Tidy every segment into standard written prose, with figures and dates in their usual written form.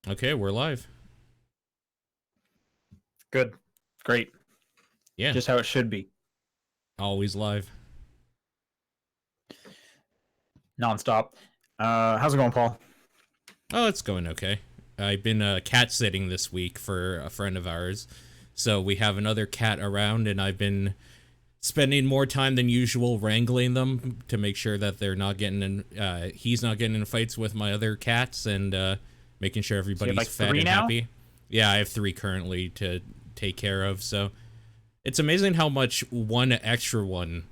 Okay, we're live. Good. Great. Yeah, Just how it should be. always live. Nonstop. How's it going, Paul? Oh, it's going okay. I've been cat sitting this week for a friend of ours, so we have another cat around, and I've been spending more time than usual wrangling them to make sure that they're not getting in. He's not getting in fights with my other cats, and making sure So you have everybody's like fed three and now? happy. Yeah, I have 3 currently to take care of. So it's amazing how much one extra one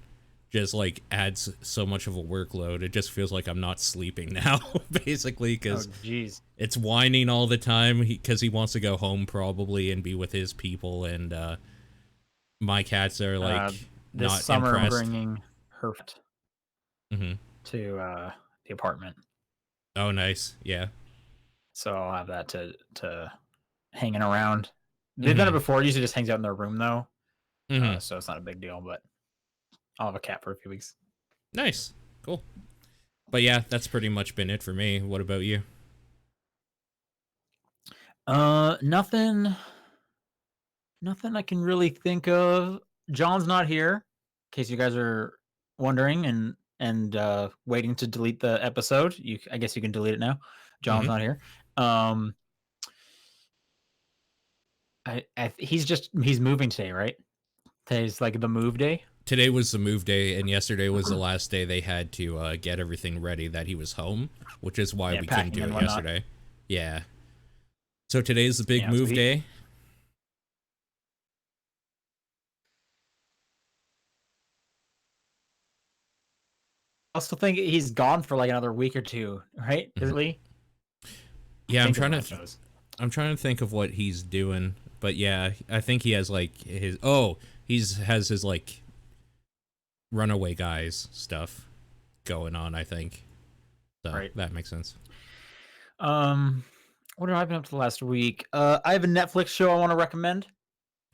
just like adds so much of a workload. It just feels like I'm not sleeping now, basically, Oh, because jeez. it's whining all the time because he wants to go home probably and be with his people, and my cats are Uh, like this not summer I'm impressed. bringing her Hmm. to the apartment, Oh, nice. Yeah. so I'll have that to hanging around. They've done it Hmm. before. It usually just hangs out in their room though, Hmm. so it's not a big deal. But I'll have a cat for a few weeks. Nice. Cool. But yeah, that's pretty much been it for me. What about you? Nothing. Nothing I can really think of. John's not here, in case you guys are wondering and waiting to delete the episode. I guess you can delete it now. John's Hmm. not here. Um, he's moving today, right? Today's like the move day. Today was the move day, and yesterday was the last day they had to get everything ready that he was home, which is why Yeah, we couldn't packing do and it whatnot. yesterday. Yeah. So today's the big Yeah, so move he. day. I also think he's gone for like another week or two, right? Mhm. Isn't he? I Yeah, think is when it shows. I'm trying to think of what he's doing, but yeah, I think he has like his he's has his like runaway guys stuff going on, I think. So Right. that makes sense. Um, what have I been up to the last week? I have a Netflix show I want to recommend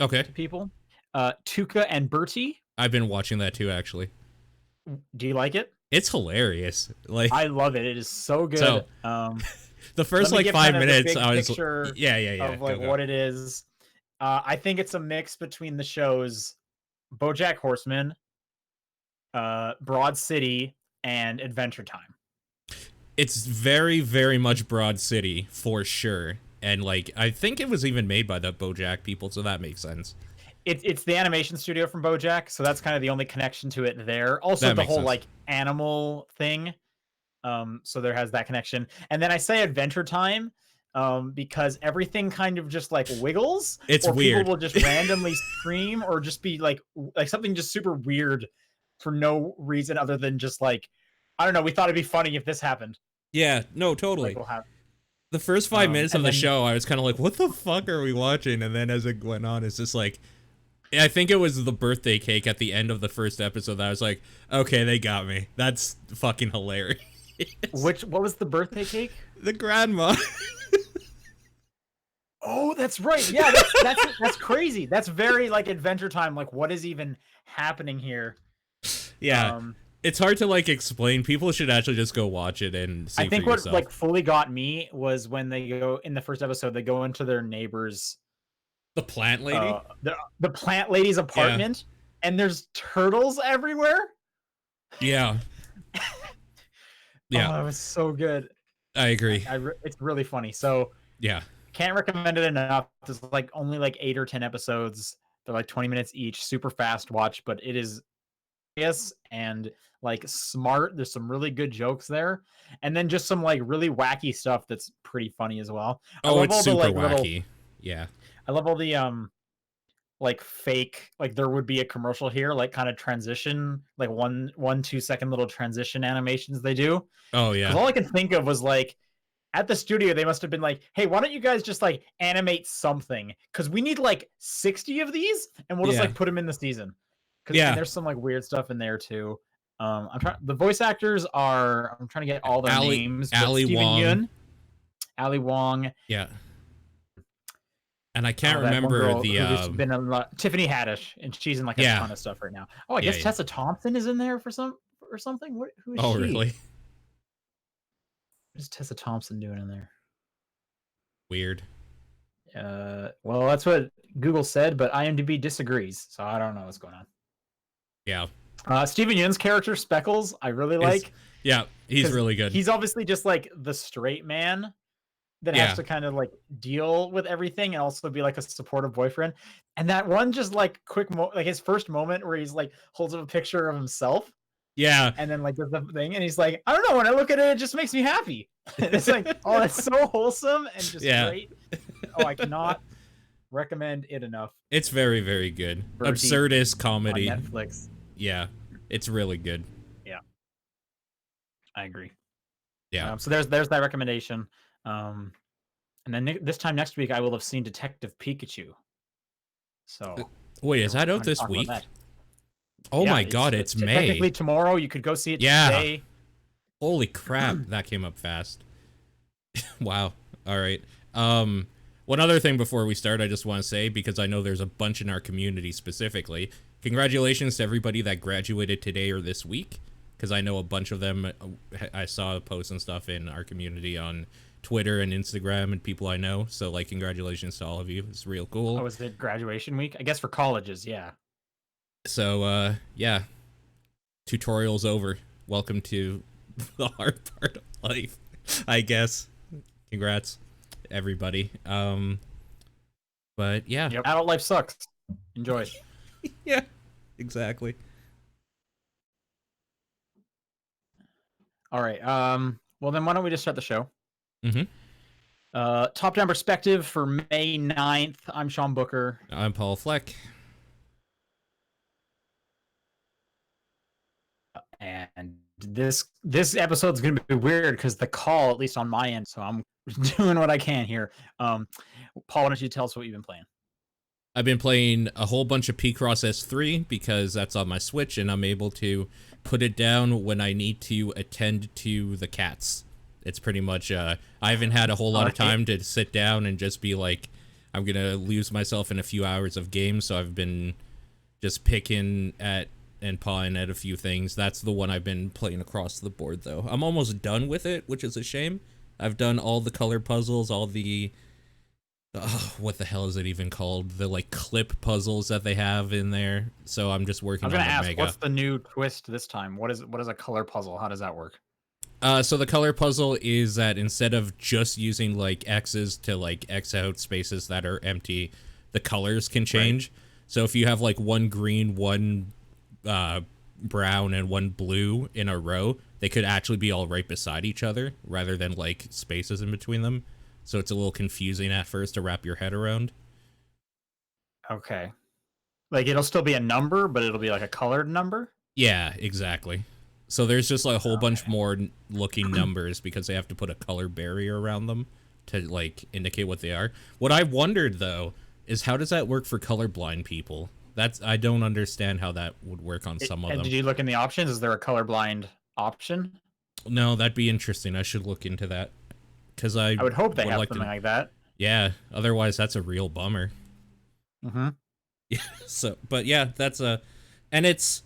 Okay. to people. Tuca and Bertie. I've been watching that too, actually. Do you like it? It's hilarious. Like, I love it. It is so so good. the Let first me like give kind five of the minutes big I was picture yeah, of like go go. what it is. I think it's a mix between the shows BoJack Horseman, Broad City, and Adventure Time. It's very, very much Broad City for sure. And like I think it was even made by the BoJack people, so that makes sense. It's the animation studio from BoJack, so that's kind of the only connection to it there. Also, That the makes whole sense. like animal thing. So there has that connection. And then I say Adventure Time, because everything kind of just like wiggles, It's or people weird. will just randomly scream, or just be like something just super weird for no reason other than just like, I don't know. We thought it'd be funny if this happened. Yeah, no, Like totally. we'll have, The first 5 minutes of and the then show, I was kind of like, "What the fuck are we watching?" And then as it went on, it's just like, I think it was the birthday cake at the end of the first episode that I was like, "Okay, they got me. That's fucking hilarious." what was the birthday cake? The grandma. Oh, that's right. Yeah, that's crazy. That's very like Adventure Time. Like, what is even happening here? Yeah, Um, it's hard to like explain. People should actually just go watch it and I see for think what yourself. like fully got me was when they go in the first episode, they go into their neighbor's The plant lady. the plant lady's Yeah, apartment, and there's turtles everywhere. yeah, yeah. Oh, it was so good. I agree. It's really funny. So Yeah. can't recommend it enough. There's like only like 8 or 10 episodes. They're like 20 minutes each, super fast watch, but it is hilarious and like smart. There's some really good jokes there, and then just some like really wacky stuff that's pretty funny as well. I Oh, love it's all the super like little. wacky. Yeah. I love all the like fake, like there would be a commercial here, like kind of transition, like 2 second little transition animations they do. Oh Because yeah. all I can think of was like at the studio they must have been like, hey, why don't you guys just like animate something, because we need like 60 of these and we'll just Yeah. like put them in the season. And Yeah. there's some like weird stuff in there too. I'm trying, the voice actors are, I'm trying to get all their names, but Ali Steven Wong. Yeun, Ali Wong, Yeah. And I can't that one remember girl the who's been in Tiffany Haddish, and she's in like a yeah. ton of stuff right now. Oh, I Yeah, guess yeah. Tessa Thompson is in there for some or something. Who is Oh she? really? What is Tessa Thompson doing in there? Weird. Well, that's what Google said, but IMDb disagrees, so I don't know what's going on. Yeah. Steven Yeun's character Speckles, I really Is- like. Yeah, he's really good. He's obviously just like the straight man that has to kind of like deal with everything and also be like a supportive boyfriend. And that one just like like his first moment where he's like holds up a picture of himself. Yeah. And then like does the thing and he's like, I don't know, when I look at it, it just makes me happy. It's like, oh, it's so wholesome and just great. Oh, I cannot recommend it enough. It's very, very good. Bertie Absurdist comedy. On Netflix. Yeah, it's really good. Yeah, I agree. Yeah. So there's that recommendation. And then this time next week, I will have seen Detective Pikachu. So wait, is that out this week? Oh yeah, my god, it's May. Technically tomorrow. You could go see it today. Holy crap, that came up fast. Wow. All right. One other thing before we start, I just want to say, because I know there's a bunch in our community specifically, congratulations to everybody that graduated today or this week, because I know a bunch of them. I saw posts and stuff in our community on Twitter and Instagram and people I know. So, like, congratulations to all of you. It's real cool. Oh, is it graduation week? I guess for colleges, yeah. So, yeah. Tutorial's over. Welcome to the hard part of life, I guess. Congrats, everybody. But yeah. Yep. Adult life sucks. Enjoy. Yeah, exactly. All right. Well, then why don't we just start the show? Mm-hmm. Top-down perspective for May 9th. I'm Sean Booker. I'm Paul Fleck. And this episode's gonna be weird because the call, at least on my end, so I'm doing what I can here. Paul, why don't you tell us what you've been playing? I've been playing a whole bunch of Picross S3 because that's on my Switch and I'm able to put it down when I need to attend to the cats. It's pretty much, I haven't had a whole lot of time to sit down and just be like, I'm gonna lose myself in a few hours of games, so I've been just picking at and pawing at a few things. That's the one I've been playing across the board, though. I'm almost done with it, which is a shame. I've done all the color puzzles, all the... what the hell is it even called? The, like, clip puzzles that they have in there. So I'm just working on the ask, mega. what's the new twist this time? What is a color puzzle? How does that work? So the color puzzle is that instead of just using, like, X's to, like, X out spaces that are empty, the colors can change. Right. So if you have, like, one green, one brown, and one blue in a row, they could actually be all right beside each other rather than, like, spaces in between them. So it's a little confusing at first to wrap your head around. Okay. Like, it'll still be a number, but it'll be, like, a colored number? Yeah, exactly. So there's just like a whole bunch more looking numbers because they have to put a color barrier around them to like indicate what they are. What I wondered though is how does that work for colorblind people? I don't understand how that would work on some of them. Did you look in the options? Is there a colorblind option? No, that'd be interesting. I should look into that because I would hope they have something like that. Yeah, otherwise that's a real bummer. Mm-hmm. Yeah. So, but yeah, that's and it's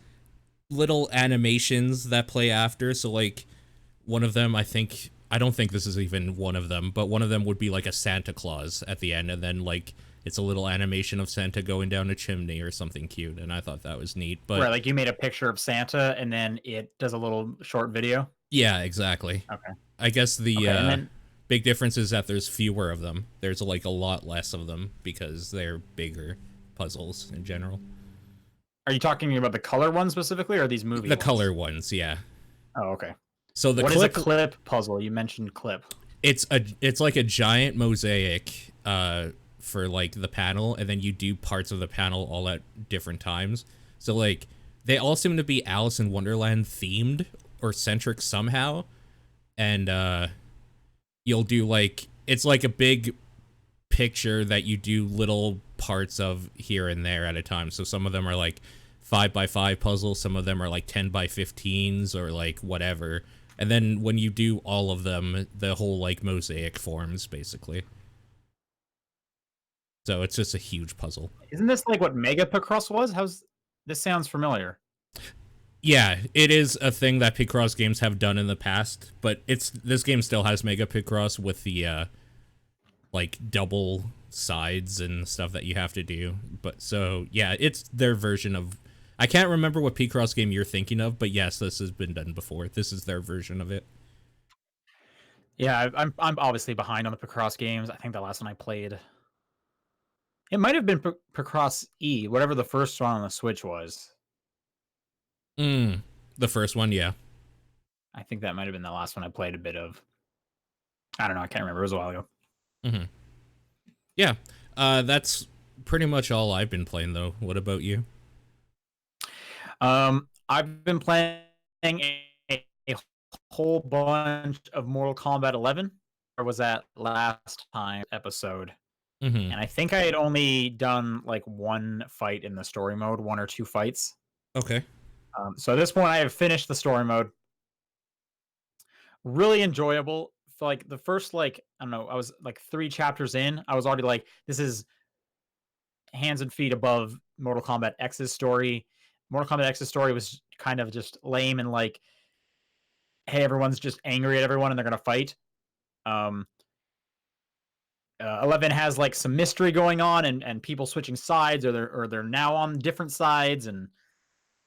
little animations that play after. So like one of them, I don't think this is even one of them, but one of them would be like a Santa Claus at the end, and then like it's a little animation of Santa going down a chimney or something cute, and I thought that was neat. But right, like you made a picture of Santa and then it does a little short video. Yeah, exactly. Okay. I guess the big difference is that there's fewer of them. There's like a lot less of them because they're bigger puzzles in general. Are you talking about the color ones specifically, or these movie? The color ones, yeah. Oh, okay. So what is a clip puzzle? You mentioned clip. It's like a giant mosaic for like the panel, and then you do parts of the panel all at different times. So like they all seem to be Alice in Wonderland themed or centric somehow, and you'll do like it's like a big picture that you do little parts of here and there at a time. So some of them are like 5x5 puzzles, some of them are like 10x15s or like whatever. And then when you do all of them, the whole like mosaic forms basically. So it's just a huge puzzle. Isn't this like what Mega Picross was? This sounds familiar. Yeah, it is a thing that Picross games have done in the past, but this game still has Mega Picross with the like double sides and stuff that you have to do. But so yeah, it's their version of. I can't remember what Picross game you're thinking of, but yes, this has been done before. This is their version of it. Yeah, I'm obviously behind on the Picross games. I think the last one I played, it might have been Picross E, whatever the first one on the Switch was. The first one, yeah. I think that might have been the last one I played a bit of. I don't know. I can't remember. It was a while ago. Yeah, that's pretty much all I've been playing, though. What about you? I've been playing a whole bunch of Mortal Kombat 11. Or was that last time episode? And I think I had only done like one fight in the story mode, one or two fights. Okay. So at this point, I have finished the story mode. Really enjoyable. For like the first, like, I don't know, I was like 3 chapters in. I was already like, this is hands and feet above Mortal Kombat X's story. Mortal Kombat X's story was kind of just lame and like, hey, everyone's just angry at everyone and they're gonna fight. 11 has like some mystery going on and people switching sides, or they're now on different sides, and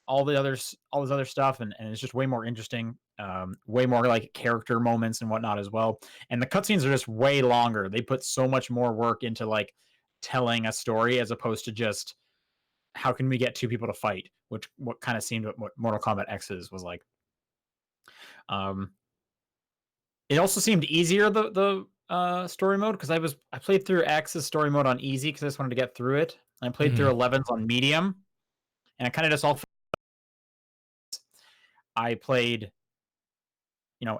all this other stuff, and it's just way more interesting. Way more like character moments and whatnot as well. And the cutscenes are just way longer. They put so much more work into like telling a story as opposed to just how can we get 2 people to fight, which what kind of seemed what Mortal Kombat X's was like. It also seemed easier, the story mode, because I played through X's story mode on easy because I just wanted to get through it. And I played through 11's on medium, and I kind of just all. I played,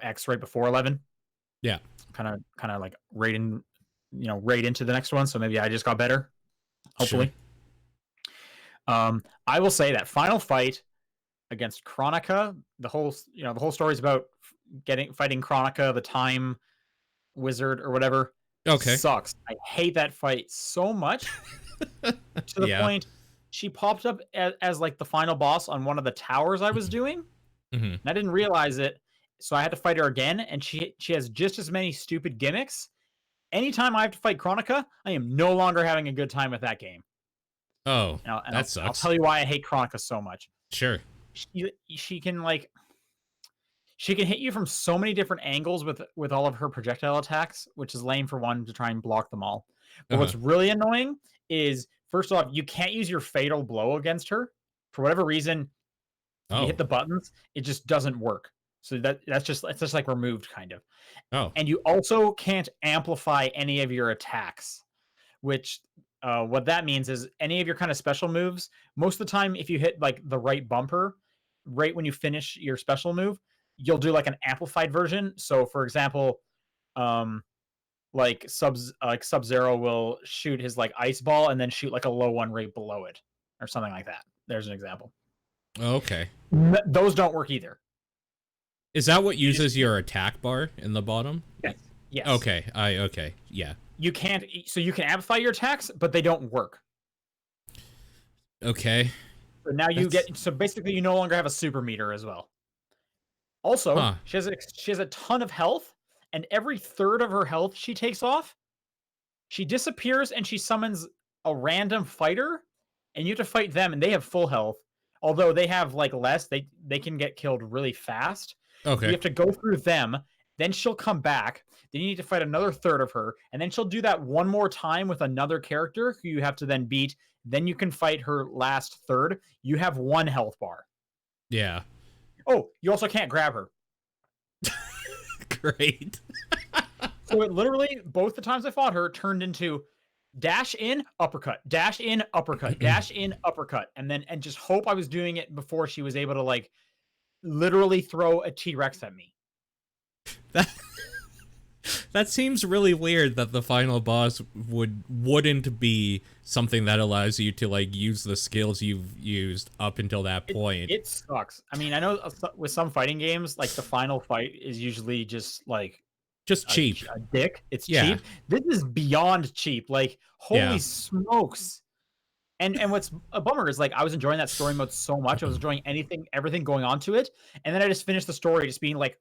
X right before 11. Yeah. Kind of like right into the next one. So maybe I just got better. Hopefully. Sure. I will say that final fight against Kronika, the whole story is about fighting Kronika, the time wizard or whatever. Okay. Sucks. I hate that fight so much to the point she popped up as like the final boss on one of the towers I was doing. And I didn't realize it. So I had to fight her again, and she has just as many stupid gimmicks. Anytime I have to fight Kronika, I am no longer having a good time with that game. Oh, that sucks. I'll sucks. tell you why I hate Kronika so much. Sure. She can hit you from so many different angles with all of her projectile attacks, which is lame for one, to try and block them all. But what's really annoying is, first off, you can't use your fatal blow against her. For whatever reason, you hit the buttons, it just doesn't work. So it's just like removed, kind of. And you also can't amplify any of your attacks, which what that means is any of your kind of special moves, most of the time, if you hit like the right bumper right when you finish your special move, you'll do like an amplified version. So for example, like Sub-Zero will shoot his like ice ball and then shoot like a low one right below it or something like that. There's an example. Okay. Those don't work either. Is that what uses your attack bar in the bottom? Yes. Okay. Okay. Yeah. You can't. So you can amplify your attacks, but they don't work. Okay. So now so basically you no longer have a super meter as well. Also, she has a ton of health, and every third of her health she takes off, she disappears and she summons a random fighter, and you have to fight them, and they have full health. Although they have like less, they can get killed really fast. Okay. You have to go through them, then she'll come back. Then you need to fight another third of her, and then she'll do that one more time with another character who you have to then beat. Then you can fight her last third. You have 1 health bar. Yeah. Oh, you also can't grab her. Great. So it literally, both the times I fought her, turned into dash in, uppercut, dash in, uppercut, dash in, uppercut, and just hope I was doing it before she was able to like literally throw a T-Rex at me. That seems really weird that the final boss wouldn't be something that allows you to like use the skills you've used up until that point. It sucks. I mean, I know with some fighting games, like the final fight is usually just cheap. A dick. It's cheap. This is beyond cheap. Like, holy smokes. And what's a bummer is like I was enjoying that story mode so much. I was enjoying everything going on to it. And then I just finished the story just being like,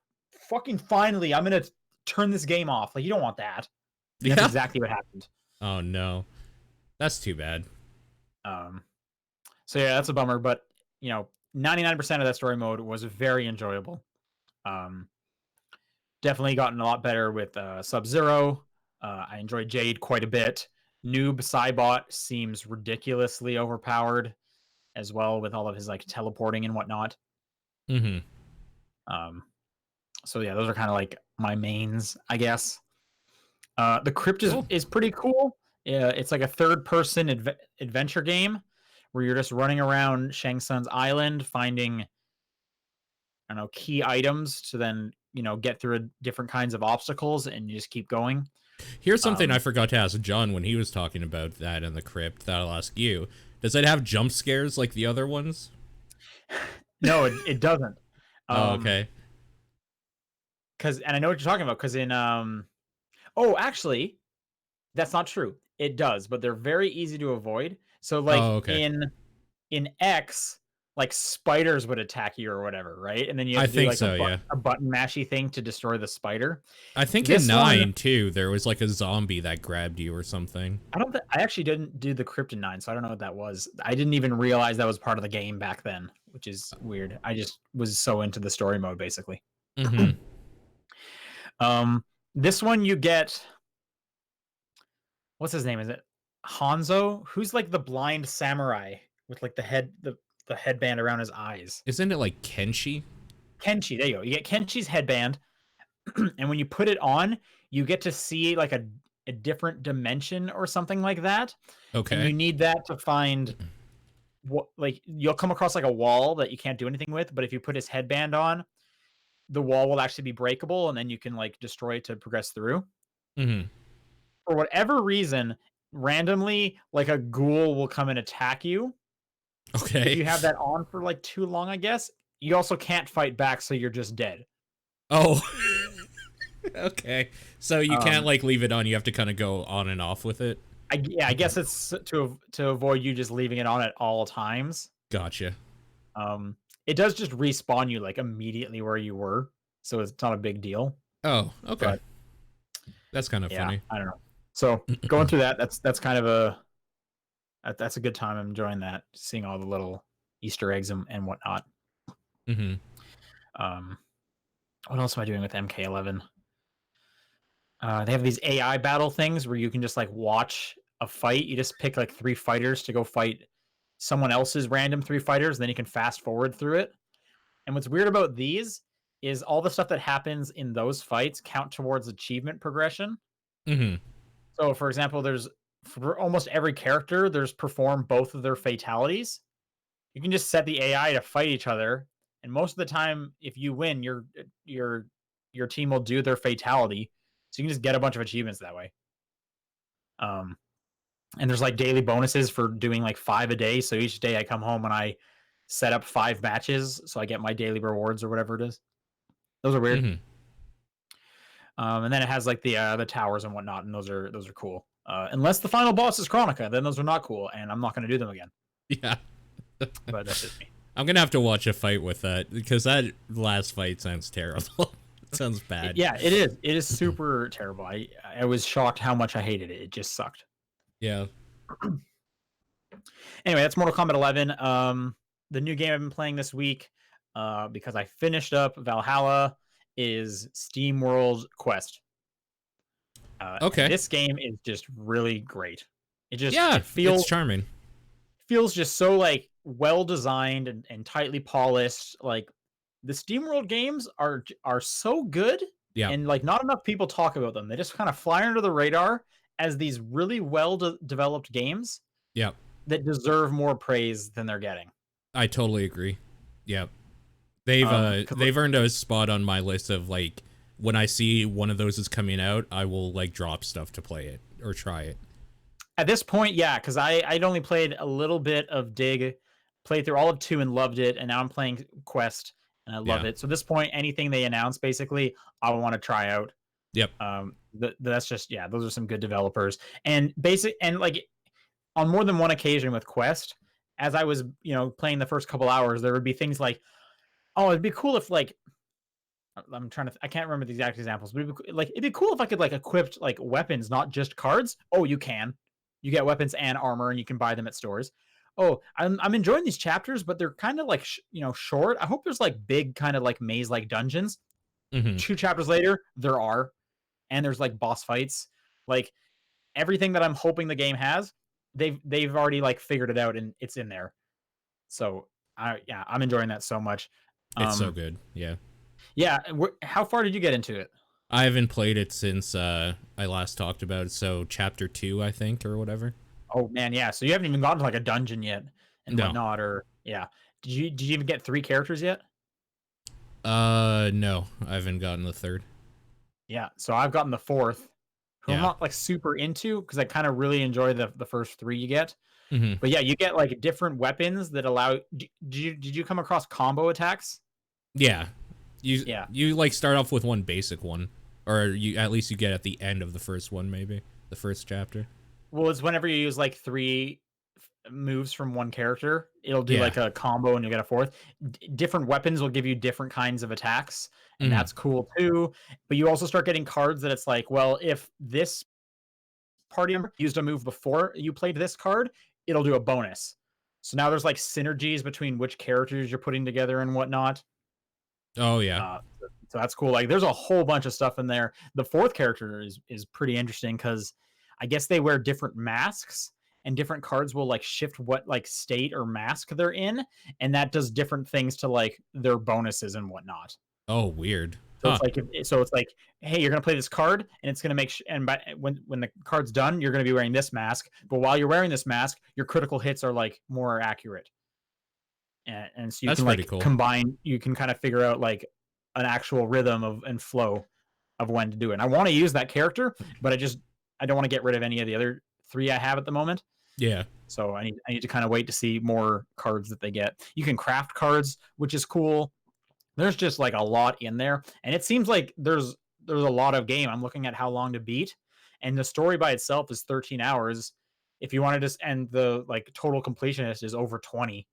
fucking finally, I'm gonna turn this game off. Like, you don't want that. And that's Yeah. exactly what happened. Oh no, that's too bad. So yeah, that's a bummer. But 99% of that story mode was very enjoyable. Definitely gotten a lot better with Sub-Zero. I enjoyed Jade quite a bit. Noob Cybot seems ridiculously overpowered as well with all of his like teleporting and whatnot. Mm-hmm. So yeah, those are kind of like my mains, I guess. The Crypt Cool. is pretty cool. It's like a third-person adventure game where you're just running around Shang Tsung's island finding, I don't know, key items to then get through different kinds of obstacles, and you just keep going. Here's something I forgot to ask John when he was talking about that in the crypt that I'll ask you. Does it have jump scares like the other ones? No, it doesn't. Oh, okay. And I know what you're talking about, because in oh, actually, that's not true. It does, but they're very easy to avoid. So like Oh, okay. in X, like spiders would attack you or whatever, right? And then you I have to do think like so, yeah. a button mashy thing to destroy the spider. I think in This 9 one, too, there was like a zombie that grabbed you or something. I actually didn't do the Crypt in 9, so I don't know what that was. I didn't even realize that was part of the game back then, which is weird. I just was so into the story mode basically. Mm-hmm. This one you get, what's his name? Is it Hanzo? Who's like the blind samurai with like the headband around his eyes? Isn't it like Kenshi? Kenshi. There you go. You get Kenshi's headband, and when you put it on, you get to see like a different dimension or something like that. Okay. And you need that to find what, like, you'll come across like a wall that you can't do anything with, but if you put his headband on, the wall will actually be breakable, and then you can like destroy it to progress through. Mm-hmm. For whatever reason, randomly, like a ghoul will come and attack you. Okay. If you have that on for like too long, I guess. You also can't fight back, so you're just dead. Oh. Okay. So you can't like leave it on. You have to kind of go on and off with it. I guess it's to avoid you just leaving it on at all times. Gotcha. It does just respawn you like immediately where you were, so it's not a big deal. Oh, okay. But, that's kind of funny. I don't know. So going through that's kind of that's a good time. I'm enjoying that, seeing all the little Easter eggs and whatnot. Mm-hmm. What else am I doing with MK11? They have these AI battle things where you can just like watch a fight. You just pick like 3 fighters to go fight someone else's random 3 fighters, and then you can fast forward through it. And what's weird about these is all the stuff that happens in those fights count towards achievement progression. Mm-hmm. So, for example, for almost every character, there's perform both of their fatalities. You can just set the AI to fight each other, and most of the time, if you win, your team will do their fatality. So you can just get a bunch of achievements that way. And there's like daily bonuses for doing like 5 a day. So each day I come home and I set up 5 matches, so I get my daily rewards or whatever it is. Those are weird. Mm-hmm. And then it has like the towers and whatnot, and those are cool. Unless the final boss is Chronica, then those are not cool, and I'm not going to do them again. Yeah. But that's just me. I'm gonna have to watch a fight with that because that last fight sounds terrible. It sounds bad. Yeah, it is. It is super terrible. I was shocked how much I hated it. It just sucked. Yeah. Anyway, that's Mortal Kombat 11. The new game I've been playing this week, because I finished up Valhalla, is Steamworld Quest. Okay. This game is just really great. It feels it's charming. Feels just so like well designed and tightly polished. Like the Steamworld games are so good, and like not enough people talk about them. They just kind of fly under the radar as these really well developed games. Yeah. That deserve more praise than they're getting. I totally agree. Yeah. They've earned a spot on my list of like when I see one of those is coming out, I will like drop stuff to play it or try it. At this point, yeah, because I'd only played a little bit of Dig, played through all of 2 and loved it, and now I'm playing Quest and I love it. So at this point, anything they announce, basically, I want to try out. Yep. That's just, yeah, those are some good developers. And like on more than one occasion with Quest, as I was, playing the first couple hours, there would be things like, oh, it'd be cool if like I'm trying to. I can't remember the exact examples, but it'd be cool if I could like equip like weapons, not just cards. Oh, you can. You get weapons and armor, and you can buy them at stores. Oh, I'm enjoying these chapters, but they're kind of like short. I hope there's like big kind of like maze like dungeons. Hmm. 2 chapters later, there are, and there's like boss fights. Like everything that I'm hoping the game has, they've already like figured it out and it's in there. So I'm enjoying that so much. It's so Um, good. Yeah. yeah, how far did you get into it? I haven't played it since I last talked about it, so chapter 2, I think, or whatever. Oh man, yeah. So you haven't even gotten to like a dungeon yet and No. whatnot, or yeah. Did you even get 3 characters yet? No, I haven't gotten the third. Yeah. So I've gotten the fourth, who I'm Yeah. not like super into because I kind of really enjoy the first 3 you get. Hmm. But yeah, you get like different weapons that allow. Did you come across combo attacks? Yeah. You Yeah. you like start off with one basic one, or you at least you get at the end of the first one, maybe the first chapter. Well, it's whenever you use like 3 moves from one character, it'll do Yeah. like a combo and you get a fourth. Different weapons will give you different kinds of attacks, and Hmm. that's cool too. But you also start getting cards that it's like, well, if this party member used a move before you played this card, it'll do a bonus. So now there's like synergies between which characters you're putting together and whatnot. Oh yeah. Uh, so that's cool. Like there's a whole bunch of stuff in there. The fourth character is pretty interesting because I guess they wear different masks and different cards will like shift what like state or mask they're in, and that does different things to like their bonuses and whatnot. Oh, weird. So Huh. it's like hey, you're gonna play this card, and it's gonna and when the card's done, you're gonna be wearing this mask. But while you're wearing this mask, your critical hits are like more accurate, and so you That's can pretty like cool. combine. You can kind of figure out like an actual rhythm of and flow of when to do it. And I want to use that character, but I don't want to get rid of any of the other 3 I have at the moment. Yeah. So I need to kind of wait to see more cards that they get. You can craft cards, which is cool. There's just like a lot in there, and it seems like there's a lot of game. I'm looking at how long to beat, and the story by itself is 13 hours. If you wanted to, and the like total completionist is over 20.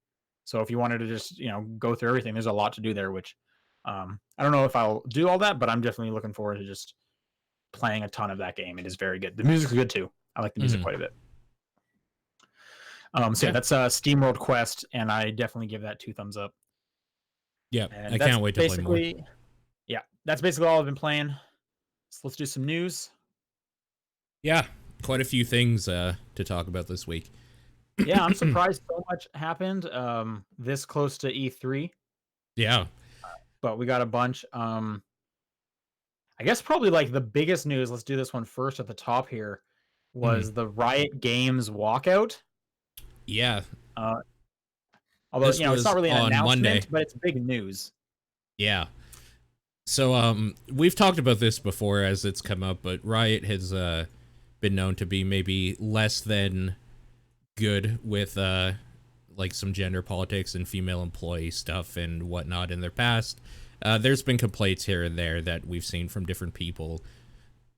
So if you wanted to just go through everything, there's a lot to do there. Which I don't know if I'll do all that, but I'm definitely looking forward to just playing a ton of that game. It is very good. The music's good too. I like the music Hmm. quite a bit. So yeah, Yeah. that's Steamworld Quest, and I definitely give that 2 thumbs up. Yeah. And I that's can't wait to play more. basically, yeah, that's basically all I've been playing. So let's do some news. Yeah. Quite a few things to talk about this week. Yeah, I'm surprised so much happened this close to E3, Yeah. but we got a bunch. I guess probably like the biggest news, let's do this one first at the top here, Hmm. was the Riot Games walkout. Yeah. Uh, although, This it's not was really an on Monday. announcement, but it's big news. Yeah. So we've talked about this before as it's come up, but Riot has been known to be maybe less than good with like some gender politics and female employee stuff and whatnot in their past. There's been complaints here and there that we've seen from different people.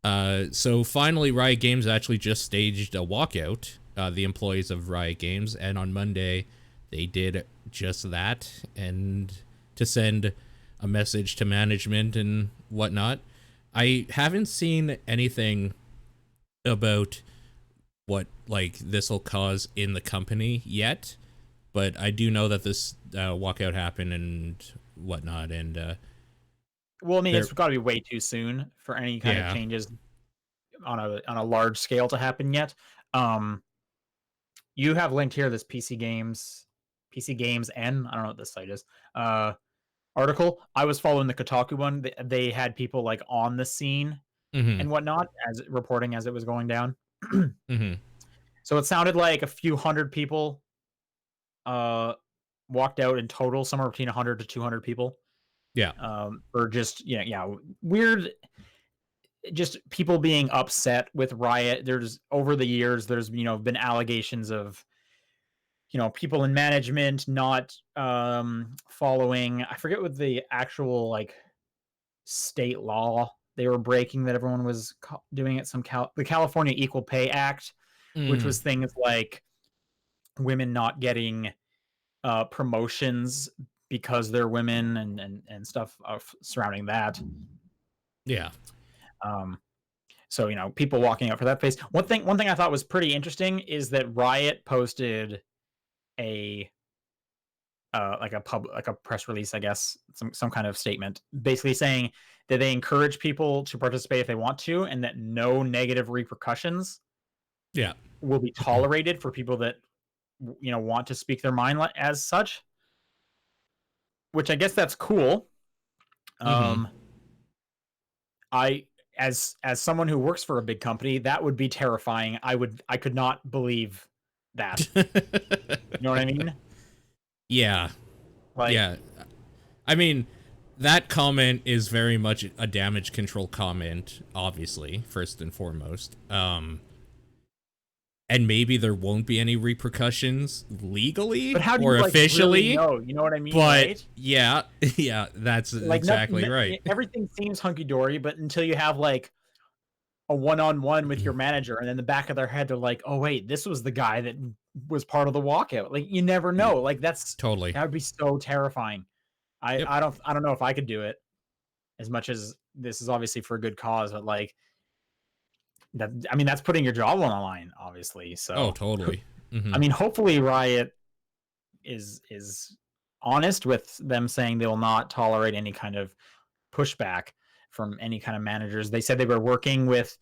So finally, Riot Games actually just staged a walkout, the employees of Riot Games, and on Monday they did just that, and to send a message to management and whatnot. I haven't seen anything about what like this will cause in the company yet, but I do know that this walkout happened and whatnot, and Well, I mean, there, it's got to be way too soon for any kind of yeah, changes on a large scale to happen yet. Um, you have linked here this PC Games N. I don't know what this site is. Article. I was following the Kotaku one. They had people like on the scene mm-hmm, and whatnot as reporting as it was going down. mm-hmm, So it sounded like a few hundred people uh walked out in total, somewhere between 100 to 200 people. yeah, Or just weird, just people being upset with Riot. There's over the years there's been allegations of people in management not following, I forget what the actual like state law they were breaking, that everyone was doing it, the California Equal Pay Act, which mm, was things like women not getting promotions because they're women and stuff surrounding that. Yeah. So, you know, people walking out for that face. One thing I thought was pretty interesting is that Riot posted a like a press release, I guess, some kind of statement, basically saying that they encourage people to participate if they want to, and that no negative repercussions Yeah. will be tolerated for people that, you know, want to speak their mind as such. Which I guess that's cool. Mm-hmm. I as someone who works for a big company, that would be terrifying. I could not believe that. You know what I mean? Yeah. Like, Yeah. I mean, that comment is very much a damage control comment, obviously, first and foremost. And maybe there won't be any repercussions but legally how do you or like really officially. know? You know what I mean, But right? yeah, yeah, that's Like exactly right. everything seems hunky dory, but until you have like a one-on-one with your manager, and in the back of their head, they're like, "Oh wait, this was the guy that was part of the walkout." Like, you never Yeah, know. Like, totally. that would be so terrifying. Yep. I don't know if I could do it, as much as this is obviously for a good cause, but like that, I mean, that's putting your job on the line, obviously. Oh, So, totally. Mm-hmm. I mean, hopefully Riot is honest with them saying they will not tolerate any kind of pushback from any kind of managers. They said they were working with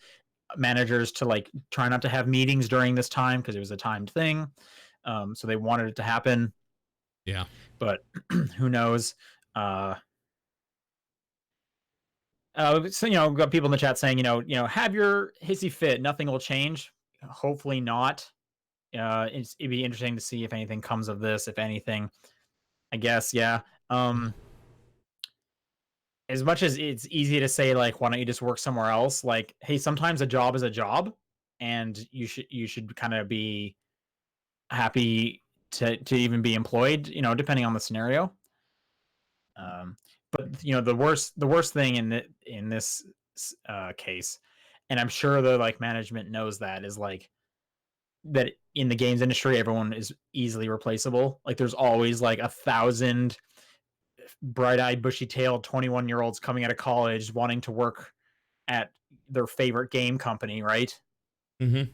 managers to like try not to have meetings during this time because it was a timed thing. So they wanted it to happen, Yeah. but who knows? Uh, so, you know, we've got people in the chat saying, have your hissy fit. Nothing will change. Hopefully not. It'd be interesting to see if anything comes of this. If anything, I guess, yeah. As much as it's easy to say, like, why don't you just work somewhere else? Like, hey, sometimes a job is a job, and you should kind of be happy to even be employed. You know, depending on the scenario. But you know, the worst thing in this case, and I'm sure the like management knows that, is like that in the games industry, everyone is easily replaceable. Like, there's always like 1,000 bright-eyed, bushy-tailed 21-year-olds coming out of college wanting to work at their favorite game company, right? Mm-hmm.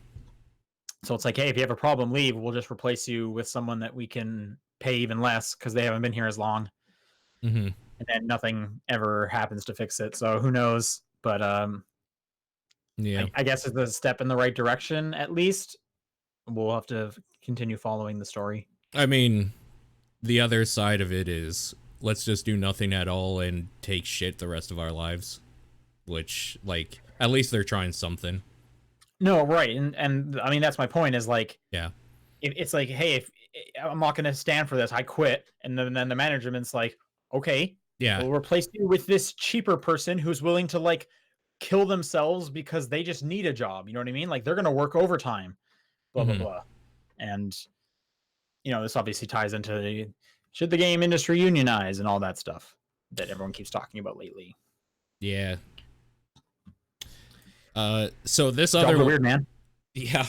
So it's like, hey, if you have a problem, leave. We'll just replace you with someone that we can pay even less because they haven't been here as long. Mm-hmm. And then nothing ever happens to fix it. So who knows? But Yeah. I guess it's a step in the right direction, at least. We'll have to continue following the story. I mean, the other side of it is let's just do nothing at all and take shit the rest of our lives. Which, like, at least they're trying something. No, right. And I mean, that's my point, is like, Yeah. it's like, hey, if I'm not going to stand for this, I quit. And then the management's like, okay, Yeah. we'll replace you with this cheaper person who's willing to like kill themselves because they just need a job. You know what I mean? Like, they're going to work overtime, blah, blah, Mm-hmm. blah. And, you know, this obviously ties into should the game industry unionize and all that stuff that everyone keeps talking about lately. Yeah. So this Jobs other are weird, man. Yeah.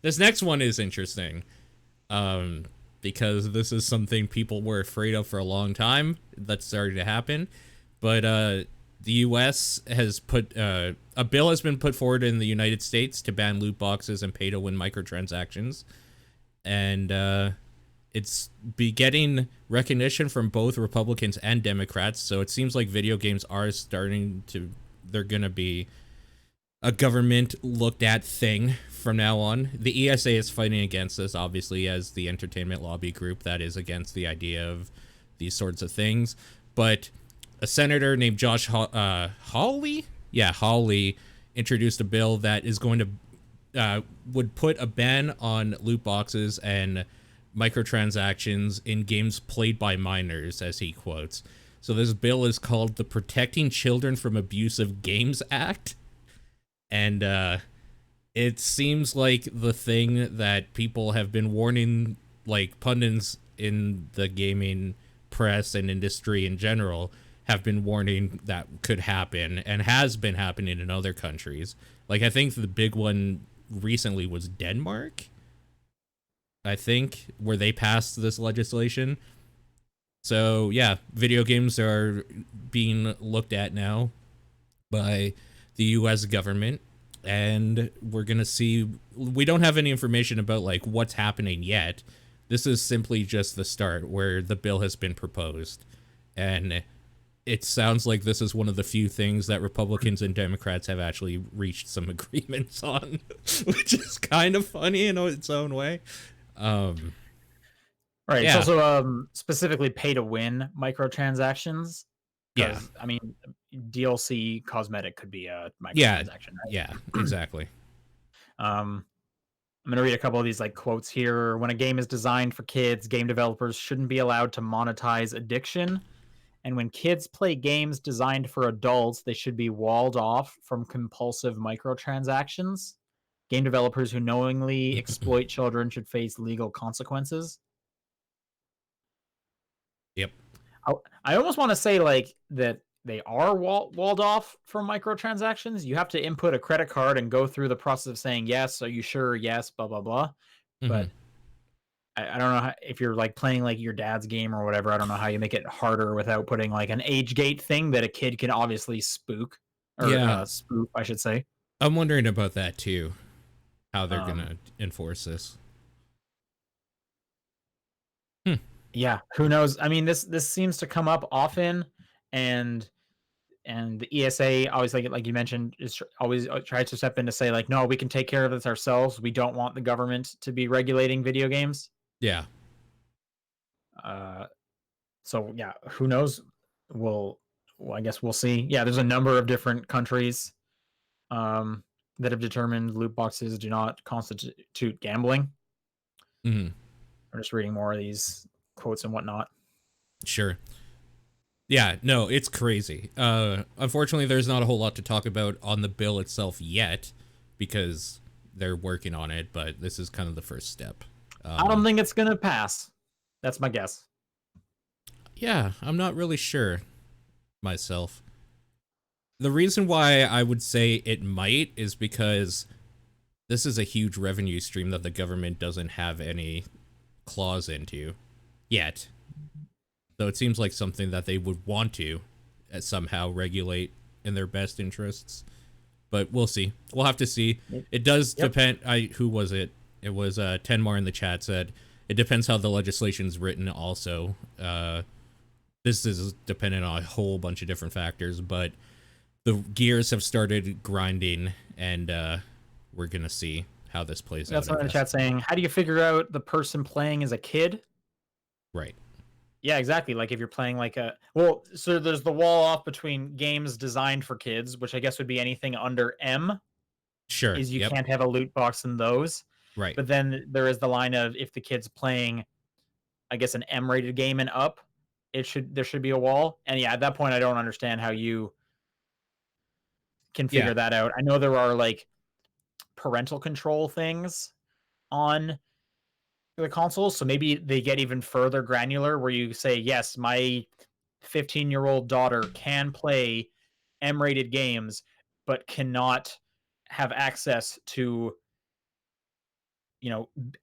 This next one is interesting. Because this is something people were afraid of for a long time that's starting to happen. But the US has put a bill has been put forward in the United States to ban loot boxes and pay to win microtransactions. And it's be getting recognition from both Republicans and Democrats, so it seems like video games are they're gonna be a government looked at thing from now on. The ESA is fighting against this, obviously, as the entertainment lobby group that is against the idea of these sorts of things. But a senator named Josh Hawley? Yeah, Hawley introduced a bill that is going to would put a ban on loot boxes and microtransactions in games played by minors, as he quotes. So this bill is called the Protecting Children from Abusive Games Act. And it seems like the thing that people have been warning, like pundits in the gaming press and industry in general have been warning that could happen and has been happening in other countries. Like, I think the big one recently was Denmark, I think, where they passed this legislation. So yeah, video games are being looked at now by the U.S. government, and we're gonna see. We don't have any information about like what's happening yet. This is simply just the start, where the bill has been proposed, and it sounds like this is one of the few things that Republicans and Democrats have actually reached some agreements on, which is kind of funny in its own way. Um, Right. It's yeah, also specifically pay to win microtransactions yeah, because I mean DLC cosmetic could be a yeah, microtransaction, yeah, exactly. right? I'm gonna read a couple of these like quotes here. When a game is designed for kids, game developers shouldn't be allowed to monetize addiction. And when kids play games designed for adults, they should be walled off from compulsive microtransactions. Game developers who knowingly exploit children should face legal consequences. Yep. I almost want to say like that they are walled off from microtransactions. You have to input a credit card and go through the process of saying yes. Are you sure? Yes. Blah blah blah. Hmm. But I don't know if you're like playing like your dad's game or whatever. I don't know how you make it harder without putting like an age gate thing that a kid can obviously Yeah, spoof, I should say. I'm wondering about that too. How they're Um, gonna enforce this. Hmm. yeah, who knows? I mean, this seems to come up often, and the ESA always like you mentioned is always tries to step in to say like, no, we can take care of this ourselves. We don't want the government to be regulating video games. Yeah. Uh, so yeah, who knows? We'll, I guess we'll see. Yeah, there's a number of different countries um, that have determined loot boxes do not constitute gambling. Hmm. I'm just reading more of these quotes and whatnot. Sure. Yeah, no, it's crazy. Unfortunately, there's not a whole lot to talk about on the bill itself yet because they're working on it, but this is kind of the first step. I don't Um, think it's gonna pass. That's my guess. yeah, I'm not really sure myself. The reason why I would say it might is because this is a huge revenue stream that the government doesn't have any claws into yet. So it seems like something that they would want to somehow regulate in their best interests. But we'll see. We'll have to see. It does Yep. depend. Who was it? It was Tenmar in the chat said it depends how the legislation's written. Also, this is dependent on a whole bunch of different factors, but the gears have started grinding, and we're gonna see how this plays That's out. I someone in the guess. chat saying, "How do you figure out the person playing as a kid?" Right. Yeah, exactly. Like if you're playing like a so there's the wall off between games designed for kids, which I guess would be anything under M, Sure. is you Yep. can't have a loot box in those. Right. But then there is the line of if the kid's playing, I guess, an M-rated game and up, there should be a wall. And yeah, at that point, I don't understand how you can Yeah. figure that out. I know there are like parental control things on the consoles, so maybe they get even further granular where you say, yes, my 15-year-old daughter can play M-rated games, but cannot have access to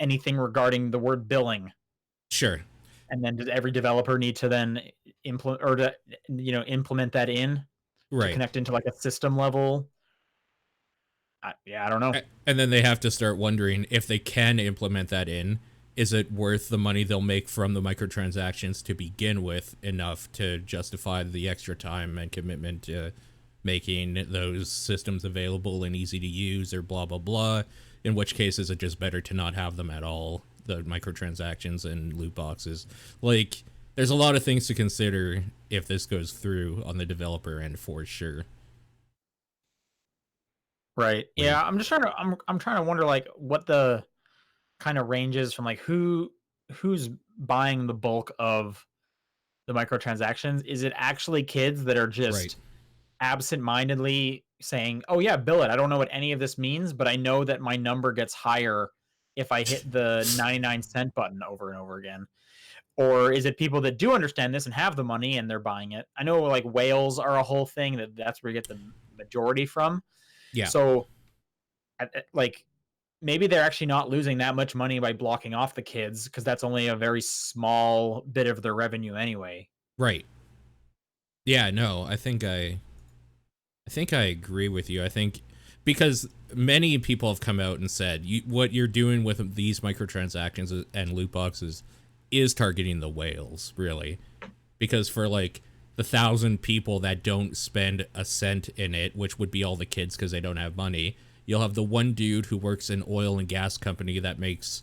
anything regarding the word billing. Sure. And then does every developer need to then implement that in to Right. connect into like a system level? Yeah, I don't know. And then they have to start wondering if they can implement that in. Is it worth the money they'll make from the microtransactions to begin with enough to justify the extra time and commitment to making those systems available and easy to use, or blah blah blah? In which case, is it just better to not have them at all? The microtransactions and loot boxes. Like, there's a lot of things to consider if this goes through on the developer end for sure. Right. Like, Yeah, I'm trying to wonder like what the kind of ranges from like who's buying the bulk of the microtransactions. Is it actually kids that are right. just absent-mindedly saying, "Oh yeah, bill it. I don't know what any of this means, but I know that my number gets higher if I hit the 99-cent button over and over again." Or is it people that do understand this and have the money and they're buying it? I know like whales are a whole thing that's where you get the majority from. Yeah. So like maybe they're actually not losing that much money by blocking off the kids because that's only a very small bit of their revenue anyway. Right. Yeah, no, I think I agree with you. I think because many people have come out and said what you're doing with these microtransactions and loot boxes is targeting the whales, really. Because for like the 1,000 people that don't spend a cent in it, which would be all the kids because they don't have money, you'll have the one dude who works in oil and gas company that makes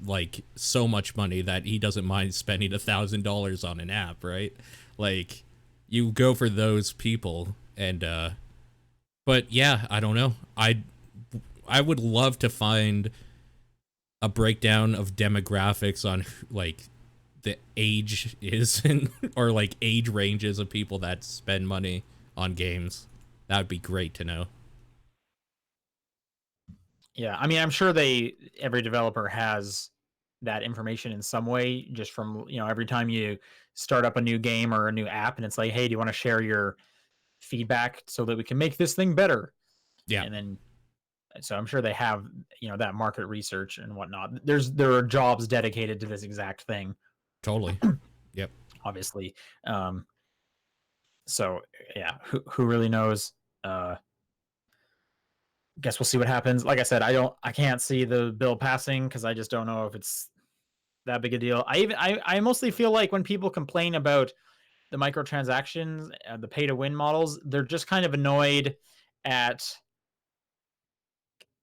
like so much money that he doesn't mind spending $1,000 on an app, right? Like, you go for those people, and but yeah, I don't know. I would love to find a breakdown of demographics on like the age is and or like age ranges of people that spend money on games. That would be great to know. Yeah, I mean, I'm sure every developer has that information in some way, just from every time you start up a new game or a new app, and it's like, hey, do you want to share your feedback so that we can make this thing better? Yeah, And then, so I'm sure they have that market research and whatnot. There are jobs dedicated to this exact thing, totally. Yep. obviously. So yeah, who really knows? Guess we'll see what happens. Like I said, I can't see the bill passing because I just don't know if it's that big a deal. I mostly feel like when people complain about the microtransactions, the pay to win models, they're just kind of annoyed at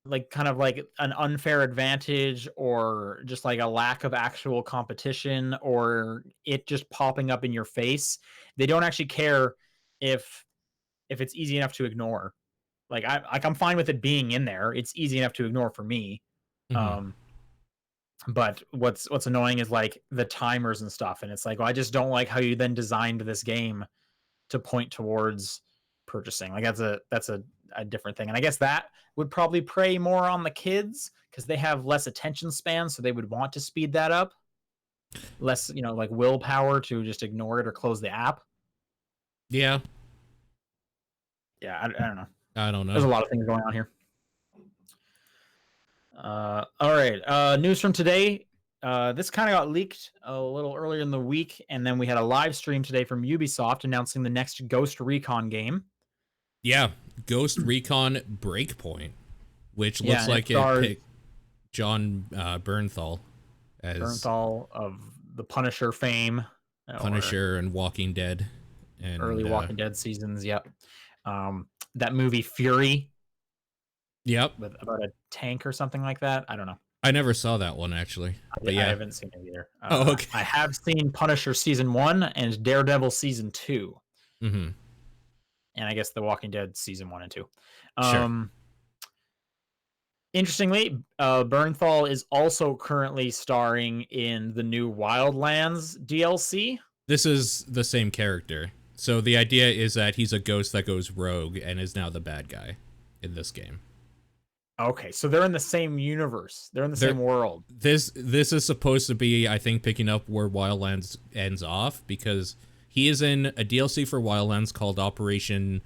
like kind of like an unfair advantage, or just like a lack of actual competition, or it just popping up in your face. They don't actually care if it's easy enough to ignore. I'm fine with it being in there. It's easy enough to ignore for me. Mm-hmm. Um, but what's annoying is like the timers and stuff, and it's like, well, I just don't like how you then designed this game to point towards purchasing. Like that's a different thing, and I guess that would probably prey more on the kids because they have less attention span, so they would want to speed that up. Less, like willpower to just ignore it or close the app. Yeah, Yeah, I don't know. I don't There's know. a lot of things going on here. All right. News from today. This kind of got leaked a little earlier in the week, and then we had a live stream today from Ubisoft announcing the next Ghost Recon game. Yeah, Ghost Recon Breakpoint, which Yeah, looks and like it picked John Bernthal as Bernthal of the Punisher fame, Punisher and Walking Dead, and early Walking Dead seasons. Yep. That movie Fury, yep. with about a tank or something like that. I don't know. I never saw that one actually, but I yeah. haven't seen it either. Oh, okay. I have seen Punisher season 1 and Daredevil season 2. Mm-hmm. And I guess The Walking Dead season 1 and 2. Sure. Interestingly, Bernthal is also currently starring in the new Wildlands DLC. This is the same character. So the idea is that he's a ghost that goes rogue and is now the bad guy in this game. Okay, so they're in the same universe. They're in the same world. This is supposed to be, I think, picking up where Wildlands ends off, because he is in a DLC for Wildlands called Operation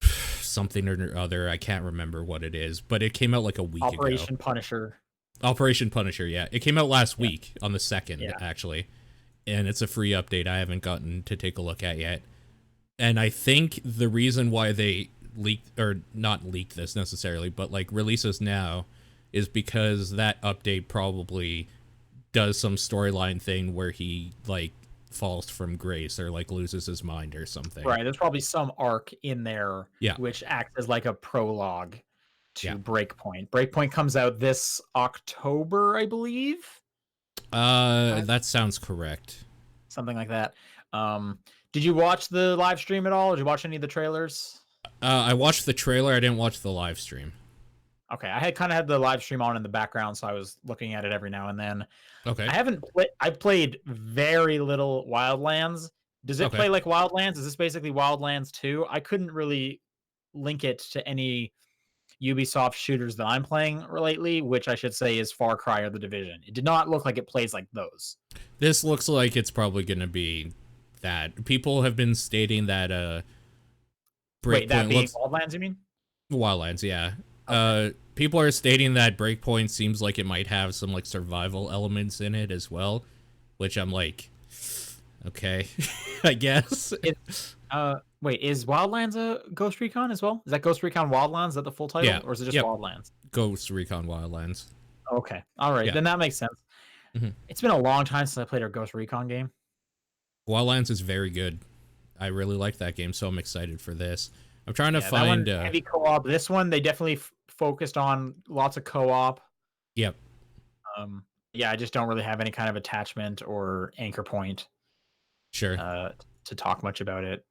something or other. I can't remember what it is, but it came out like a week ago. Operation Punisher. Operation Punisher, yeah. It came out last week on the 2nd, actually. And it's a free update I haven't gotten to take a look at yet. And I think the reason why they leaked, or not leaked this necessarily, but like release this now, is because that update probably does some storyline thing where he like falls from grace or like loses his mind or something. Right, there's probably some arc in there which acts as like a prologue to Breakpoint. Breakpoint comes out this October, I believe. That sounds correct. Something like that. Did you watch the live stream at all? Did you watch any of the trailers? I watched the trailer. I didn't watch the live stream. Okay, I had kind of had the live stream on in the background, so I was looking at it every now and then. Okay. I've played very little Wildlands. Does it play like Wildlands? Is this basically Wildlands 2? I couldn't really link it to any Ubisoft shooters that I'm playing lately, which I should say is Far Cry or The Division. It did not look like it plays like those. This looks like it's probably going to be that. People have been stating that Wait, that being Wildlands, you mean? Wildlands, yeah. Okay. people are stating that Breakpoint seems like it might have some like survival elements in it as well, which I'm like, okay, I guess. Wait, is Wildlands a Ghost Recon as well? Is that Ghost Recon Wildlands? Is that the full title, Yeah. or is it just Yep. Wildlands? Ghost Recon Wildlands. Okay, all right, Yeah. then that makes sense. Mhm. It's been a long time since I played a Ghost Recon game. Wildlands is very good. I really like that game, so I'm excited for this. I'm trying to That find. one, heavy co-op. This one, they definitely focused on lots of co-op. Yep. Yeah, I just don't really have any kind of attachment or anchor point Sure. to talk much about it.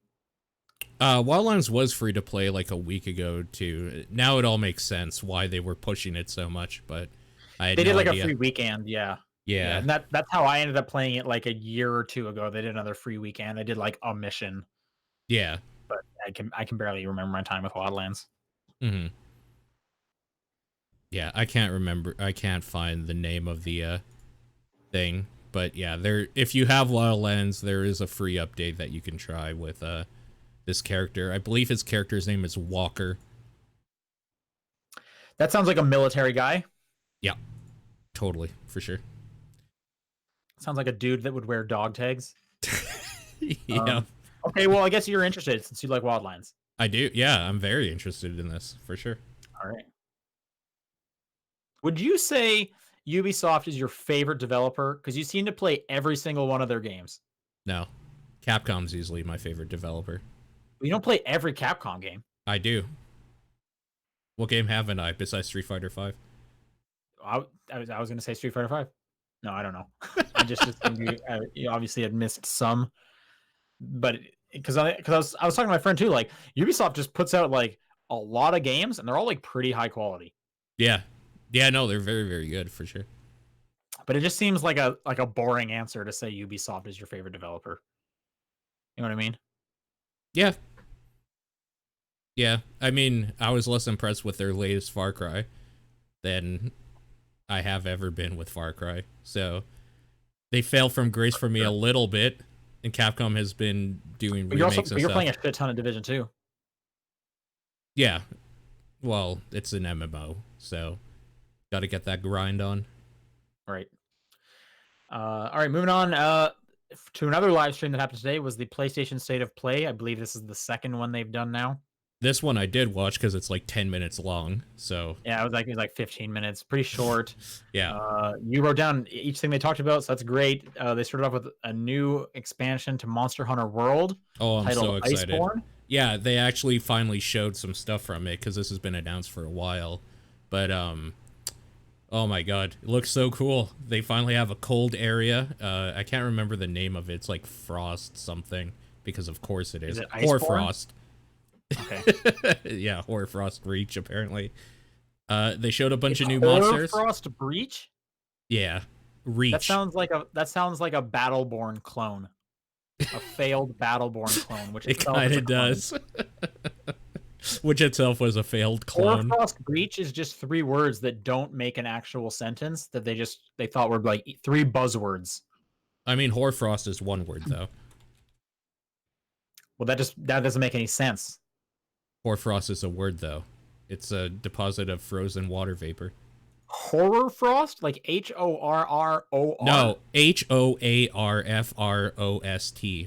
Wildlands was free to play like a week ago too. Now it all makes sense why they were pushing it so much, but I had They no did like idea. a free weekend, yeah. Yeah. And that's how I ended up playing it like a year or two ago. They did another free weekend. I did like a mission, Yeah. but I can barely remember my time with Wildlands. Mm-hmm. Yeah, I can't remember. I can't find the name of the thing, but yeah, there. If you have Wildlands, there is a free update that you can try with this character. I believe his character's name is Walker. That sounds like a military guy. Yeah, totally, for sure. Sounds like a dude that would wear dog tags. Yeah. Okay, well, I guess you're interested since you like Wildlands. I do. Yeah, I'm very interested in this, for sure. All right. Would you say Ubisoft is your favorite developer? Because you seem to play every single one of their games. No. Capcom's easily my favorite developer. You don't play every Capcom game. I do. What game haven't I besides Street Fighter V? I was going to say Street Fighter 5. No, I don't know. I just assumed you obviously had missed some. But because I was talking to my friend too, like Ubisoft just puts out like a lot of games and they're all like pretty high quality. Yeah. Yeah, no, they're very, very good for sure. But it just seems like a boring answer to say Ubisoft is your favorite developer. You know what I mean? Yeah. Yeah. I mean, I was less impressed with their latest Far Cry than I have ever been with Far Cry. So they fail from grace for me a little bit, and Capcom has been doing remakes and stuff. You're playing a shit ton of Division 2. Yeah. Well, it's an MMO, so got to get that grind on. Right. All right, moving on to another live stream that happened today was the PlayStation State of Play. I believe this is the second one they've done now. This one I did watch because it's like 10 minutes long, so... Yeah, it was like 15 minutes, pretty short. Yeah. You wrote down each thing they talked about, so that's great. They started off with a new expansion to Monster Hunter World. Oh, I'm so excited. Iceborne. Yeah, they actually finally showed some stuff from it because this has been announced for a while. But, oh my god, it looks so cool. They finally have a cold area. I can't remember the name of it. It's like Frost something, because of course it is. Is it Hoarfrost. Okay. Yeah, Hoarfrost Reach, apparently. They showed a bunch of new monsters. Hoarfrost Breach? Yeah. Reach. That sounds like a Battleborn clone. A failed Battleborn clone, which it kind of does. Which itself was a failed clone. Hoarfrost Breach is just 3 words that don't make an actual sentence that they thought were like 3 buzzwords. I mean, Hoarfrost is 1 word though. Well, that doesn't make any sense. Hoarfrost is a word though. It's a deposit of frozen water vapor. Horror Frost? Like HORROR? No, HOARFROST.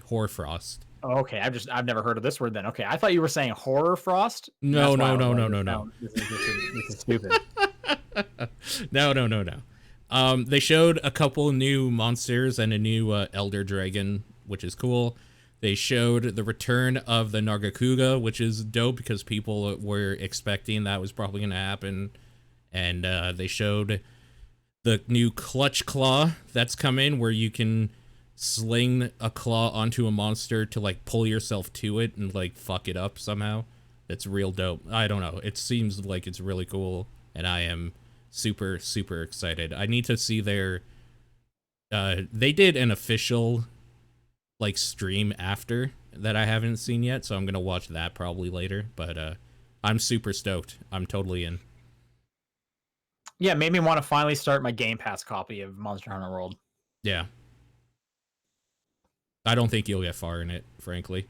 Hoarfrost. Okay, I've never heard of this word then. Okay, I thought you were saying Horror Frost. No. This is stupid. No. They showed a couple new monsters and a new Elder Dragon, which is cool. They showed the return of the Nargacuga, which is dope because people were expecting that was probably going to happen. And they showed the new Clutch Claw that's coming, where you can sling a claw onto a monster to like pull yourself to it and like fuck it up somehow. That's real dope. I don't know. It seems like it's really cool, and I am super, super excited. I need to see their... they did an official like stream after that I haven't seen yet, so I'm gonna watch that probably later, but I'm super stoked. I'm totally in. Yeah, made me want to finally start my Game Pass copy of Monster Hunter World. Yeah. I don't think you'll get far in it, frankly.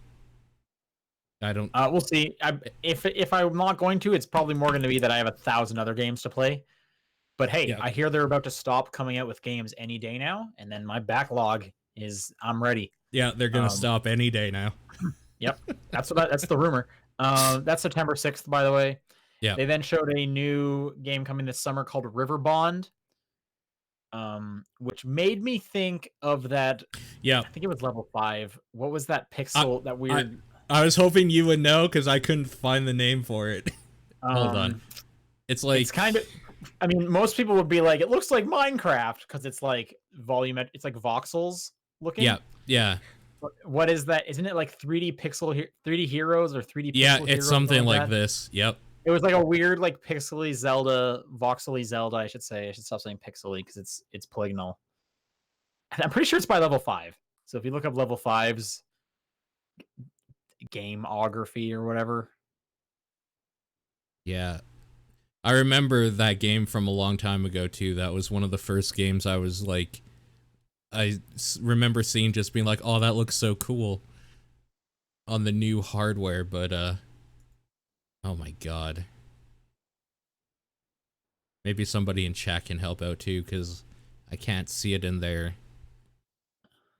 I don't. We'll see. If I'm not going to, it's probably more going to be that I have 1,000 other games to play. But hey, Yeah. I hear they're about to stop coming out with games any day now, and then my backlog is I'm ready. Yeah, they're gonna stop any day now. Yep, that's the rumor. That's September 6th, by the way. Yeah. They then showed a new game coming this summer called River Bond, which made me think of that. Yeah. I think it was level 5. What was that pixel? That weird. I was hoping you would know because I couldn't find the name for it. Hold on. It's like It's kind of. I mean, most people would be like, it looks like Minecraft because it's like it's like voxels looking. Yeah. Yeah. What is that? Isn't it like 3D Heroes or 3D? Yeah, Pixel it's Heroes, something like this. Yep. It was like a weird, like pixely Zelda, voxely Zelda. I should say. I should stop saying pixely because it's polygonal. And I'm pretty sure it's by level 5. So if you look up level 5's gameography or whatever. Yeah. I remember that game from a long time ago too. That was one of the first games I was like, remember seeing, just being like, oh, that looks so cool on the new hardware, but oh my god. Maybe somebody in chat can help out too, because I can't see it in their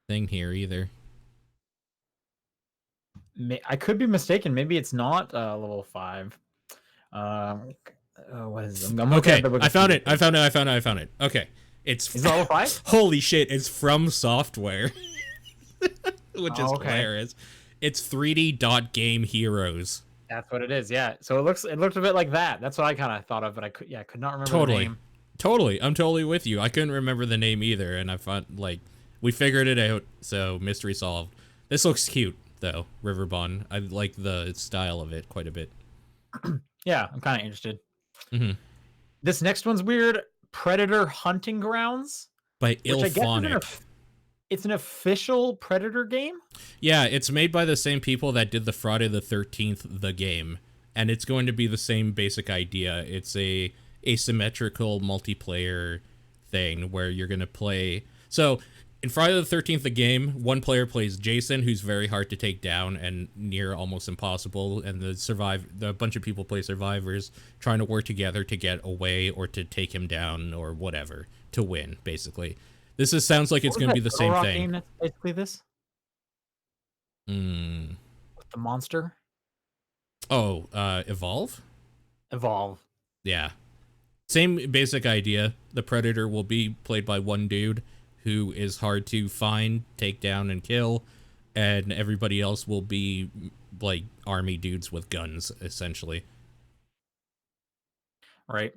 thing here either. I could be mistaken. Maybe it's not level 5. What is it? Okay, I found it. Okay. It's level 5? Holy shit, it's from Software. Which is hilarious. It's 3D Dot Game Heroes. That's what it is, yeah. So it looked a bit like that. That's what I kind of thought of, but I could not remember the name. Totally. I'm totally with you. I couldn't remember the name either, and I thought, like, we figured it out, so mystery solved. This looks cute, though, Riverbond. I like the style of it quite a bit. Yeah, I'm kind of interested. Mm-hmm. This next one's weird. Predator Hunting Grounds by Ilphonic. It's an official Predator game? Yeah, it's made by the same people that did the Friday the 13th the game, and it's going to be the same basic idea. It's a asymmetrical multiplayer thing where you're going to play. So, in Friday the 13th the game, one player plays Jason, who's very hard to take down and near almost impossible, and the bunch of people play survivors trying to work together to get away or to take him down or whatever to win, basically. This sounds like it's going to be the same thing. Game that's basically this? With the monster? Oh, Evolve? Evolve. Yeah. Same basic idea. The Predator will be played by one dude who is hard to find, take down, and kill, and everybody else will be like army dudes with guns, essentially. Right.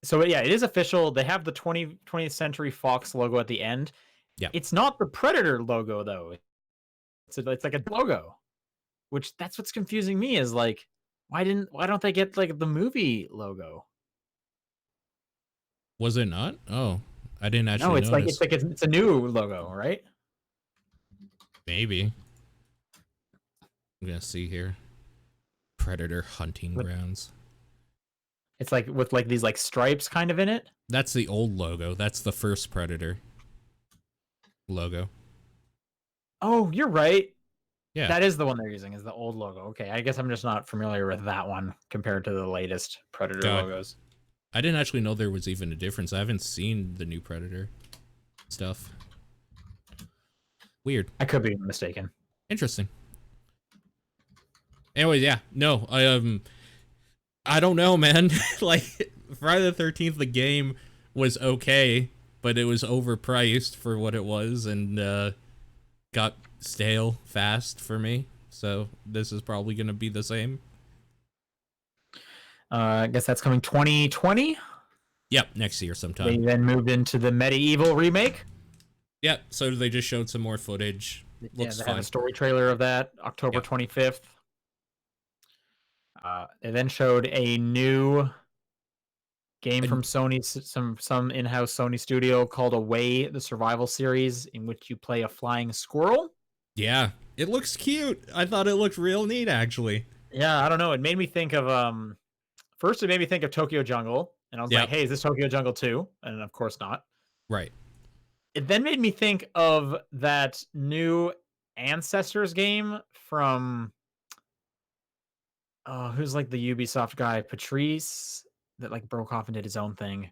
So yeah, it is official. They have the 20th Century Fox logo at the end. Yeah. It's not the Predator logo though. It's like a logo, which that's what's confusing me is like, why don't they get like the movie logo? Was it not? Oh, I didn't actually notice. No, it's a new logo, right? Maybe. I'm gonna see here. Predator Hunting Grounds. It's like with like these like stripes kind of in it. That's the old logo. That's the first Predator logo. Oh, you're right. Yeah. That is the one they're using, is the old logo. Okay, I guess I'm just not familiar with that one compared to the latest Predator logos. I didn't actually know there was even a difference. I haven't seen the new Predator stuff. Weird. I could be mistaken. Interesting. Anyway, yeah. No, I don't know, man. Like, Friday the 13th, the game was okay, but it was overpriced for what it was, and got stale fast for me. So this is probably going to be the same. I guess that's coming 2020. Yep, next year sometime. They then moved into the Medieval remake. Yep, so they just showed some more footage. Looks they fun. have a story trailer of that, October 25th. They then showed a new game from Sony, some in-house Sony studio called Away, the survival series, in which you play a flying squirrel. Yeah, it looks cute. I thought it looked real neat, actually. Yeah, I don't know. It made me think of first it made me think of Tokyo Jungle, and I was like, hey, is this Tokyo Jungle 2? And of course not. Right. It then made me think of that new Ancestors game from who's like the Ubisoft guy, Patrice, that like broke off and did his own thing.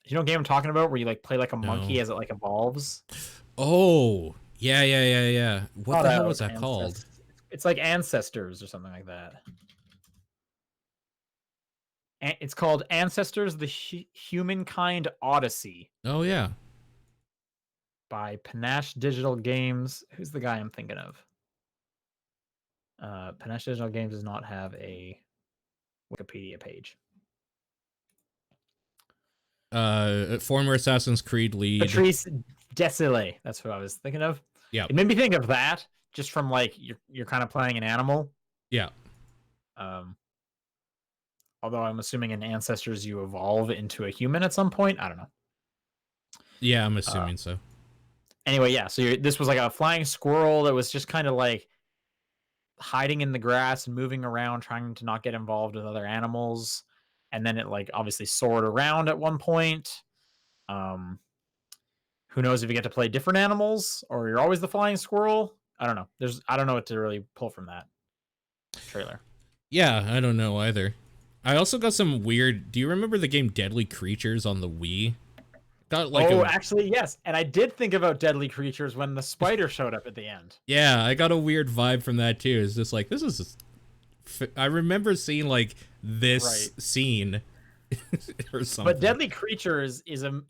You know what game I'm talking about, where you like play like a No. monkey as it like evolves? Oh, yeah, yeah, yeah, yeah. What Not the hell was out that called? ancestors. It's like Ancestors or something like that. It's called Ancestors: The Humankind Odyssey Oh, yeah. by Panache Digital Games. Who's the guy I'm thinking of? Panache Digital Games does not have a Wikipedia page. Former Assassin's Creed lead. Patrice Desilets. That's who I was thinking of. Yeah. It made me think of that, just from like you're kind of playing an animal. Yeah. Although I'm assuming in Ancestors you evolve into a human at some point. I don't know. Yeah, I'm assuming so. Anyway, yeah. So this was like a flying squirrel that was just kind of like hiding in the grass and moving around, trying to not get involved with other animals. And then it like obviously soared around at one point. Who knows if you get to play different animals or you're always the flying squirrel? I don't know. I don't know what to really pull from that trailer. Yeah, I don't know either. I also got some weird. Do you remember the game Deadly Creatures on the Wii? Got like Actually, yes. And I did think about Deadly Creatures when the spider showed up at the end. Yeah, I got a weird vibe from that too. It's just like, this is. I remember seeing like this scene or something. But Deadly Creatures is a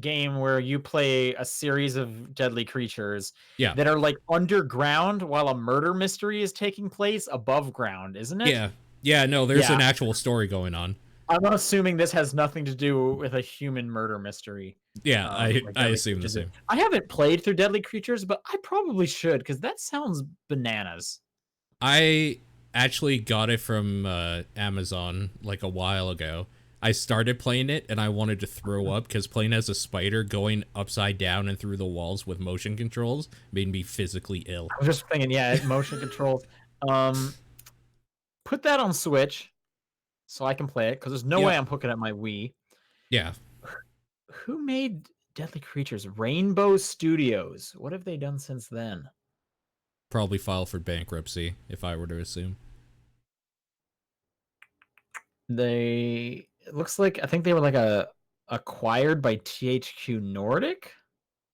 game where you play a series of deadly creatures that are like underground while a murder mystery is taking place above ground, isn't it? Yeah, no, there's an actual story going on. I'm assuming this has nothing to do with a human murder mystery. Yeah, I assume the same. I haven't played through Deadly Creatures, but I probably should, because that sounds bananas. I actually got it from Amazon like a while ago. I started playing it and I wanted to throw up because playing as a spider going upside down and through the walls with motion controls made me physically ill. I was just thinking, yeah, motion controls. Put that on Switch so I can play it, because there's no way I'm hooking up my Wii. Yeah. Who made Deadly Creatures? Rainbow Studios. What have they done since then? Probably filed for bankruptcy, if I were to assume. It looks like, I think they were like acquired by THQ Nordic.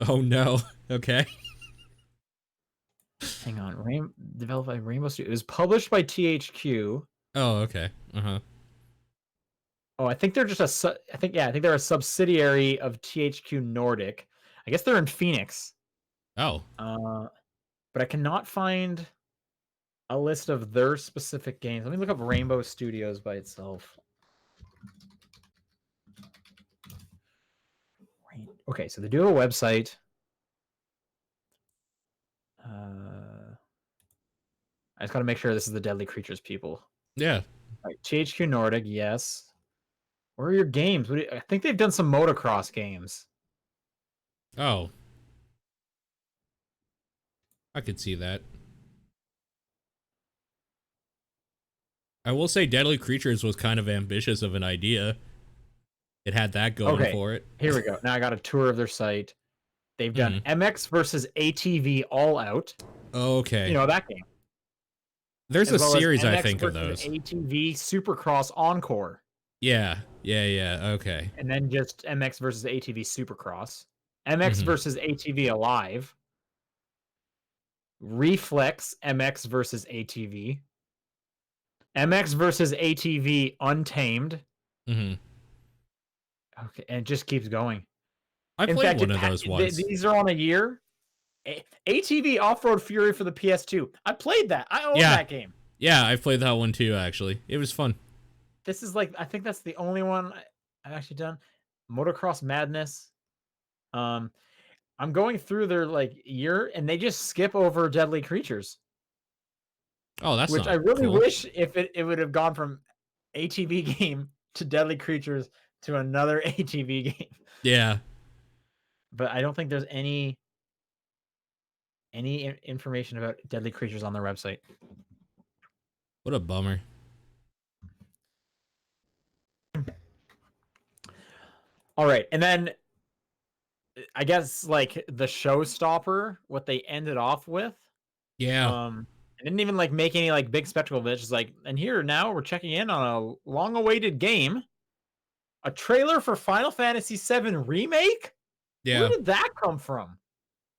Oh no. Okay. Hang on. Developed by Rainbow Studios. It was published by THQ. Oh, okay. Uh-huh. Oh, I think they're just I think they're a subsidiary of THQ Nordic. I guess they're in Phoenix. Oh. But I cannot find a list of their specific games. Let me look up Rainbow Studios by itself. Okay, so they do have a website. I just got to make sure this is the Deadly Creatures people. Yeah. All right, THQ Nordic, yes. Where are your games? I think they've done some motocross games. Oh. I could see that. I will say Deadly Creatures was kind of ambitious of an idea. It had that going for it. Here we go. Now I got a tour of their site. They've done MX versus ATV All Out. Okay. You know that game. There's a series, I think, of those. ATV Supercross Encore. Yeah. Okay. And then just MX versus ATV Supercross. MX versus ATV Alive. Reflex MX versus ATV. MX versus ATV Untamed. Okay, and it just keeps going. I played one of those once. These are on a year. ATV Off-Road Fury for the PS2. I played that. I own that game. Yeah, I played that one too, actually. It was fun. This is like, I think that's the only one I've actually done. Motocross Madness. I'm going through their like year, and they just skip over Deadly Creatures. Oh, that's which I really wish if it would have gone from ATV game to Deadly Creatures to another ATV game. Yeah. But I don't think there's any information about Deadly Creatures on their website. What a bummer. All right, and then I guess like the showstopper, what they ended off with. Yeah. I didn't even like make any like big spectacle of it. It's just like, and here now we're checking in on a long-awaited game, a trailer for Final Fantasy VII Remake. Where Yeah. did that come from?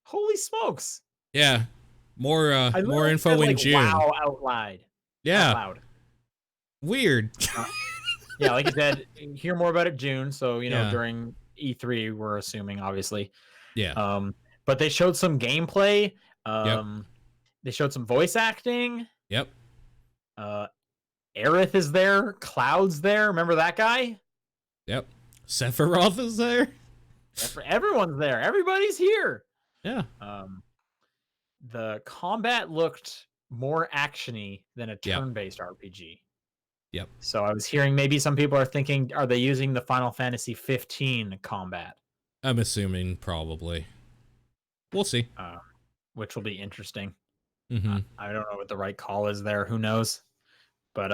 Holy smokes! Yeah. More I more literally said info in like June. "wow" out loud. Out Yeah. loud. Weird. Uh, yeah, like you said, hear more about it June. So Yeah. during E3, we're assuming obviously. Yeah. Um, but they showed some gameplay. Yep. They showed some voice acting. Yep. Uh, Aerith is there. Cloud's there. Remember that guy? Yep. Sephiroth is there? Everyone's there. Everybody's here. Yeah. Um, the combat looked more actiony than a Yep. turn-based RPG. Yep. So I was hearing maybe some people are thinking, are they using the Final Fantasy 15 combat? I'm assuming probably. We'll see. Which will be interesting. Mm-hmm. I don't know what the right call is there. Who knows? But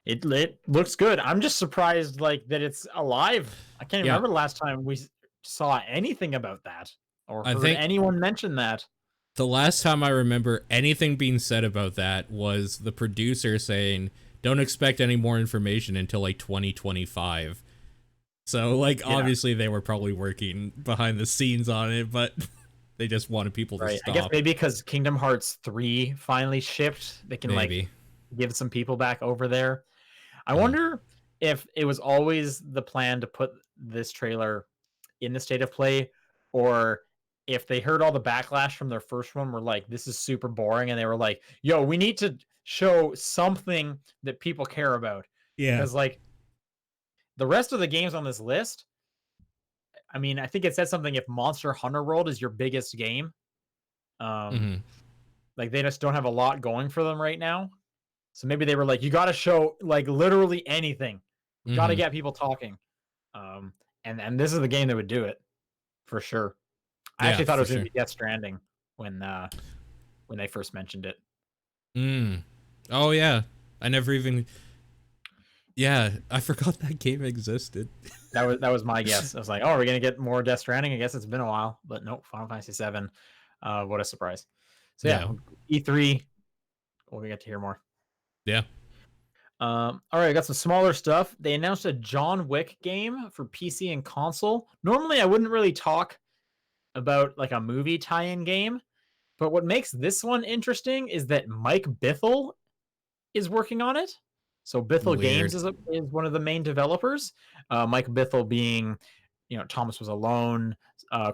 it looks good. I'm just surprised like that it's alive. I can't Yeah. remember the last time we saw anything about that or I heard think anyone mention that. the last time I remember anything being said about that was the producer saying, don't expect any more information until like 2025. So like obviously they were probably working behind the scenes on it, but they just wanted people to stop. I guess maybe because Kingdom Hearts 3 finally shipped, they can like give some people back over there. I wonder if it was always the plan to put this trailer in the state of play, or if they heard all the backlash from their first one, were like, this is super boring, and they were like, yo, we need to show something that people care about. Yeah. Because like the rest of the games on this list, I mean, I think it said something if Monster Hunter World is your biggest game. Like they just don't have a lot going for them right now. So maybe they were like, you got to show like literally anything. We got to get people talking. And this is the game that would do it for sure. I actually thought it was going to be Death Stranding when they first mentioned it. Oh yeah, I never even. Yeah, I forgot that game existed. That was my guess. I was like, oh, are we gonna get more Death Stranding? I guess it's been a while, but nope. Final Fantasy VII. What a surprise! So yeah. E3. We'll get to hear more. Yeah. All right, I got some smaller stuff. They announced a John Wick game for PC and console. Normally, I wouldn't really talk about like a movie tie-in game, but what makes this one interesting is that Mike Bithell is working on it. So Bithell Games is one of the main developers. Mike Bithell being, Thomas Was Alone,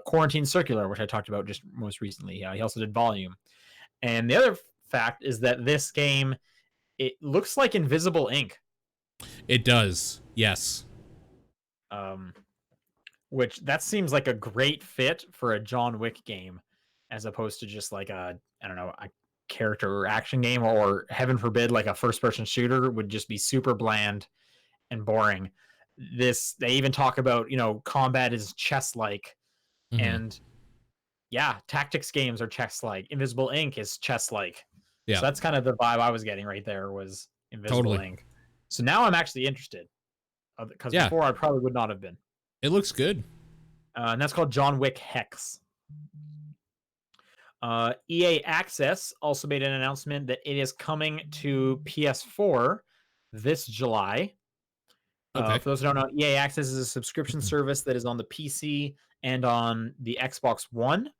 Quarantine Circular, which I talked about just most recently. He also did Volume. And the other fact is that this game, it looks like Invisible Ink. It does, yes. Which that seems like a great fit for a John Wick game, as opposed to just like a character or action game, or heaven forbid, like a first-person shooter would just be super bland and boring. They even talk about combat is chess-like, and yeah, tactics games are chess-like. Invisible Ink is chess-like. Yeah. So that's kind of the vibe I was getting right there, was Invisible Ink. So now I'm actually interested, because before I probably would not have been. It looks good. And that's called John Wick Hex. EA Access also made an announcement that it is coming to PS4 this July. For those who don't know, EA Access is a subscription service that is on the PC and on the Xbox One,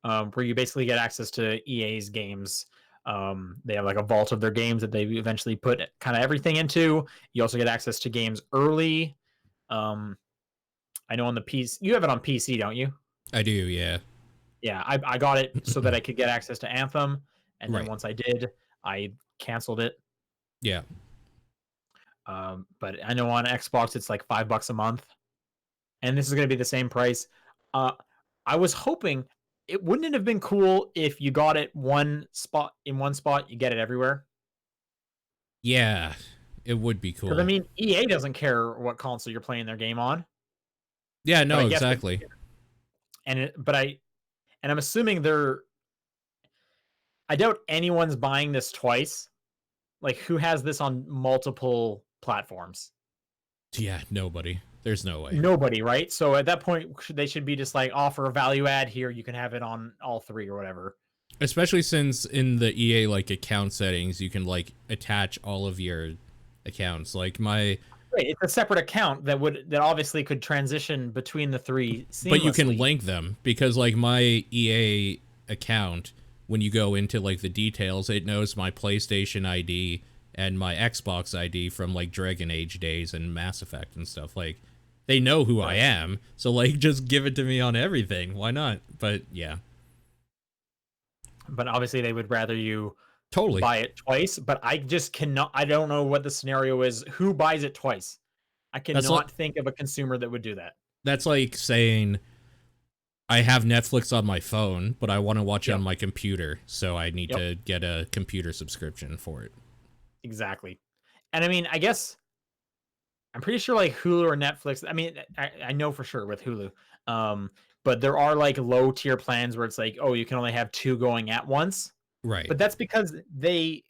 where you basically get access to EA's games. They have like a vault of their games that they eventually put kind of everything into. You also get access to games early. I know on the PC, you have it on PC, don't you? I do, yeah. Yeah, I got it so that I could get access to Anthem, and then once I did, I canceled it. Yeah. But I know on Xbox it's like $5 a month, and this is going to be the same price. I was hoping it wouldn't have been cool if you got it in one spot, you get it everywhere. Yeah, it would be cool. Because I mean, EA doesn't care what console you're playing their game on. Yeah, no, exactly. And I'm assuming I doubt anyone's buying this twice. Like, who has this on multiple platforms? Yeah, nobody. There's no way. Nobody, right? So at that point, they should be just like offer a value add here. You can have it on all three or whatever. Especially since in the EA like account settings, you can like attach all of your accounts. Like my, Right, it's a separate account that obviously could transition between the three seamlessly. but you can link them because like my EA account, when you go into like the details, it knows my PlayStation ID and my Xbox ID from like Dragon Age days and Mass Effect and stuff. Like they know who I am, so like just give it to me on everything. Why not? But yeah. But obviously they would rather you Totally buy it twice, but I just cannot. I don't know what the scenario is. Who buys it twice? I cannot think of a consumer that would do that. That's like saying I have Netflix on my phone, but I want to watch it on my computer, so I need to get a computer subscription for it. Exactly. And I mean, I guess I'm pretty sure like Hulu or Netflix. I mean, I know for sure with Hulu. But there are like low tier plans where it's like, oh, you can only have 2 going at once. Right. But that's because they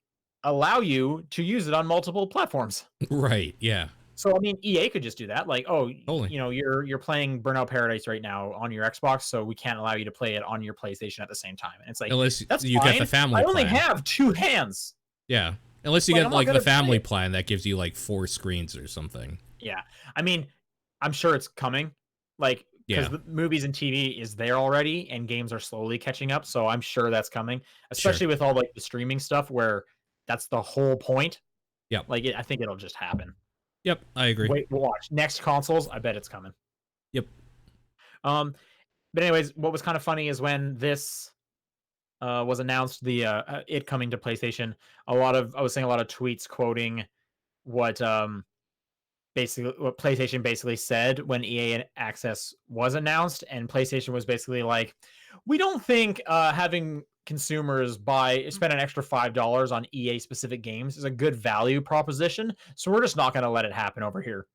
allow you to use it on multiple platforms. Right. Yeah. So I mean, EA could just do that. Like, oh, totally. you know, you're playing Burnout Paradise right now on your Xbox, so we can't allow you to play it on your PlayStation at the same time. And it's like, unless that's you fine. get the family plan. I only have 2 hands. Yeah. Unless you get like the family plan that gives you like 4 screens or something. Yeah. I mean, I'm sure it's coming. Like, because the movies and TV is there already, and games are slowly catching up. So I'm sure that's coming, especially with all like the streaming stuff where that's the whole point. Yep. Like, I think it'll just happen. Yep, I agree. Wait, we'll watch next consoles. I bet it's coming. Yep. But anyways, what was kind of funny is when this was announced, the it coming to PlayStation. I was seeing a lot of tweets quoting what PlayStation basically said when EA Access was announced, and PlayStation was basically like, we don't think having consumers spend an extra $5 on EA specific games is a good value proposition, so we're just not going to let it happen over here.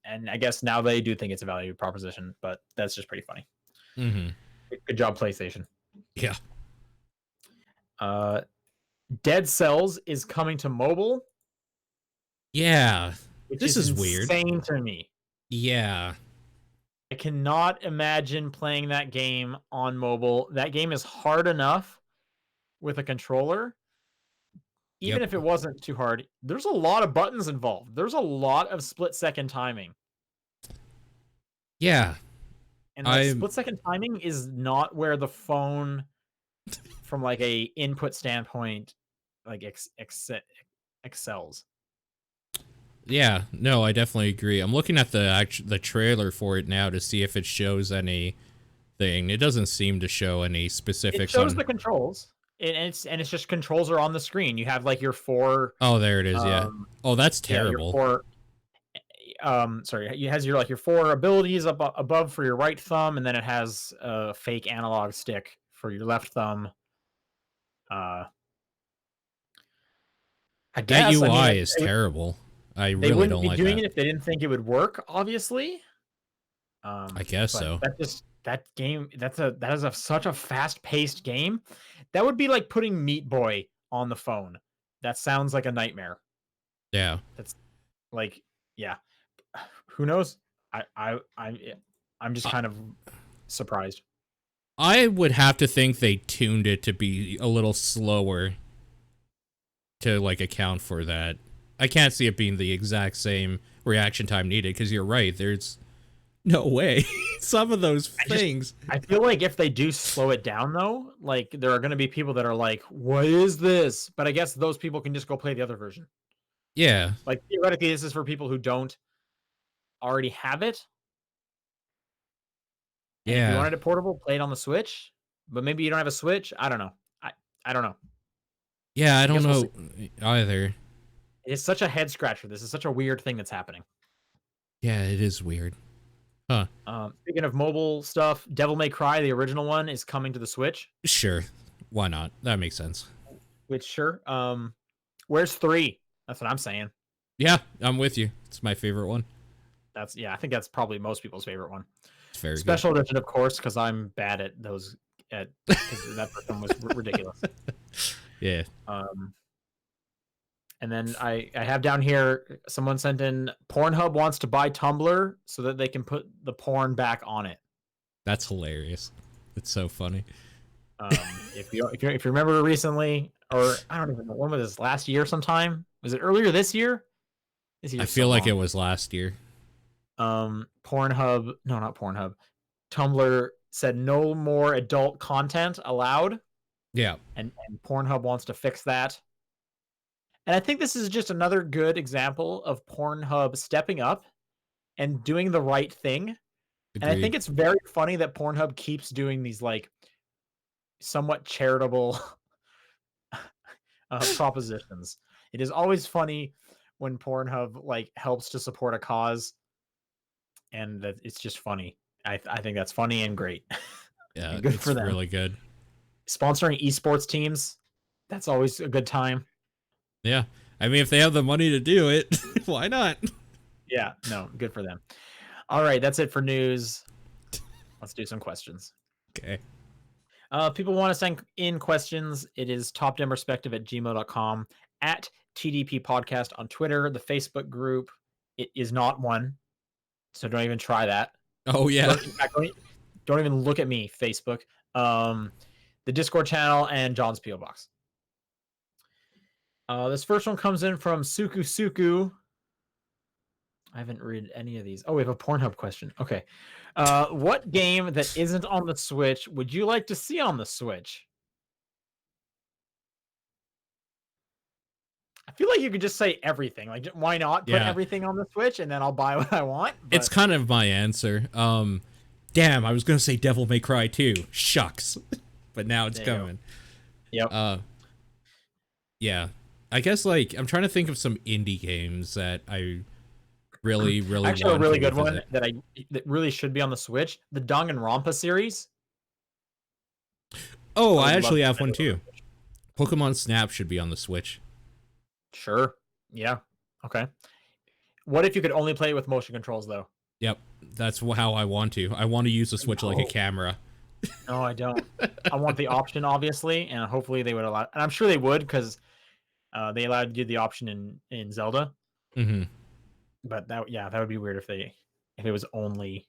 And I guess now they do think it's a value proposition, but that's just pretty funny. Mm-hmm. Good job, PlayStation. Yeah. Dead Cells is coming to mobile. Yeah. This is weird. Insane to me. Yeah. I cannot imagine playing that game on mobile. That game is hard enough with a controller. Even if it wasn't too hard, there's a lot of buttons involved. There's a lot of split-second timing. Yeah. And like, split-second timing is not where the phone, from like a input standpoint, like excels. Yeah, no, I definitely agree. I'm looking at the trailer for it now to see if it shows anything. It doesn't seem to show any specifics. It shows the controls, and it's just controls are on the screen. You have like your 4. Oh, there it is. Yeah. Oh, that's terrible. Sorry, it has your 4 abilities above for your right thumb, and then it has a fake analog stick for your left thumb. I guess that UI is terrible. I really don't like that. They wouldn't be doing it if they didn't think it would work, obviously. I guess so. That game, that is such a fast-paced game. That would be like putting Meat Boy on the phone. That sounds like a nightmare. Yeah. That's like, yeah. Who knows? I'm just kind of surprised. I would have to think they tuned it to be a little slower to like account for that. I can't see it being the exact same reaction time needed, because you're right. There's no way. Some of those things. I feel like if they do slow it down, though, like there are going to be people that are like, what is this? But I guess those people can just go play the other version. Yeah. Like theoretically, this is for people who don't already have it. And if you wanted it portable, play it on the Switch. But maybe you don't have a Switch. I don't know. I don't know. Yeah, I don't know either. It's such a head scratcher. This is such a weird thing that's happening. Yeah, it is weird. Huh. Speaking of mobile stuff, Devil May Cry, the original one, is coming to the Switch. Sure. Why not? That makes sense. Which, sure. Where's 3? That's what I'm saying. Yeah, I'm with you. It's my favorite one. I think that's probably most people's favorite one. It's very Special edition, of course, because I'm bad at those. Because that one was ridiculous. Yeah. And then I have down here, someone sent in, Pornhub wants to buy Tumblr so that they can put the porn back on it. That's hilarious. It's so funny. If you remember recently, or I don't even know, when was this, last year sometime? Was it earlier this year? I feel like it was last year. Pornhub, no, not Pornhub. Tumblr said no more adult content allowed. Yeah. And Pornhub wants to fix that. And I think this is just another good example of Pornhub stepping up and doing the right thing. Agreed. And I think it's very funny that Pornhub keeps doing these like somewhat charitable propositions. It is always funny when Pornhub like helps to support a cause, and that it's just funny. I think that's funny and great. Yeah, and good it's for them. Really good. Sponsoring esports teams, that's always a good time. Yeah, I mean, if they have the money to do it, why not? Yeah, no, good for them. All right, that's it for news. Let's do some questions. Okay. People want to send in questions. It is topdownperspective@gmail.com, at TDP Podcast on Twitter. The Facebook group, it is not one, so don't even try that. Oh yeah. Don't even look at me, Facebook. The Discord channel and John's PO Box. This first one comes in from Suku Suku. I haven't read any of these. Oh, we have a Pornhub question. Okay. What game that isn't on the Switch would you like to see on the Switch? I feel like you could just say everything. Like, why not put everything on the Switch and then I'll buy what I want? But... It's kind of my answer. Damn, I was going to say Devil May Cry 2. Shucks. But now it's coming. Yep. Yeah. I guess, like, I'm trying to think of some indie games that I really actually a really good one that really should be on the Switch, the Danganronpa series. Oh, I actually have one too. Pokemon Snap should be on the Switch. Sure. Yeah. Okay. What if you could only play it with motion controls though? Yep, that's how I want to. I want to use the Switch like a camera. No, I don't. I want the option, obviously, and hopefully they would allow. And I'm sure they would, because they allowed you the option in Zelda. Mm-hmm. But that would be weird if it was only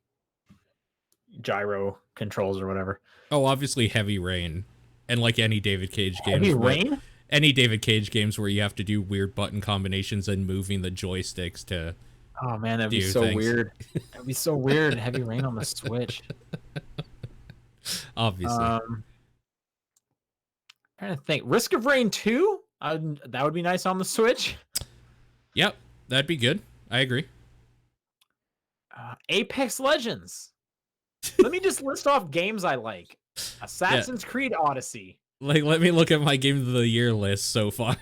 gyro controls or whatever. Oh, obviously Heavy Rain, and like any David Cage games. Heavy Rain? Any David Cage games where you have to do weird button combinations and moving the joysticks to. Oh man, that'd be so weird. That'd be so weird. Heavy Rain on the Switch. Obviously. Trying to think. Risk of Rain 2? That would be nice on the Switch. Yep, that'd be good. I agree. Apex Legends. Let me just list off games I like. Assassin's Creed Odyssey. Like, let me look at my Game of the Year list so far.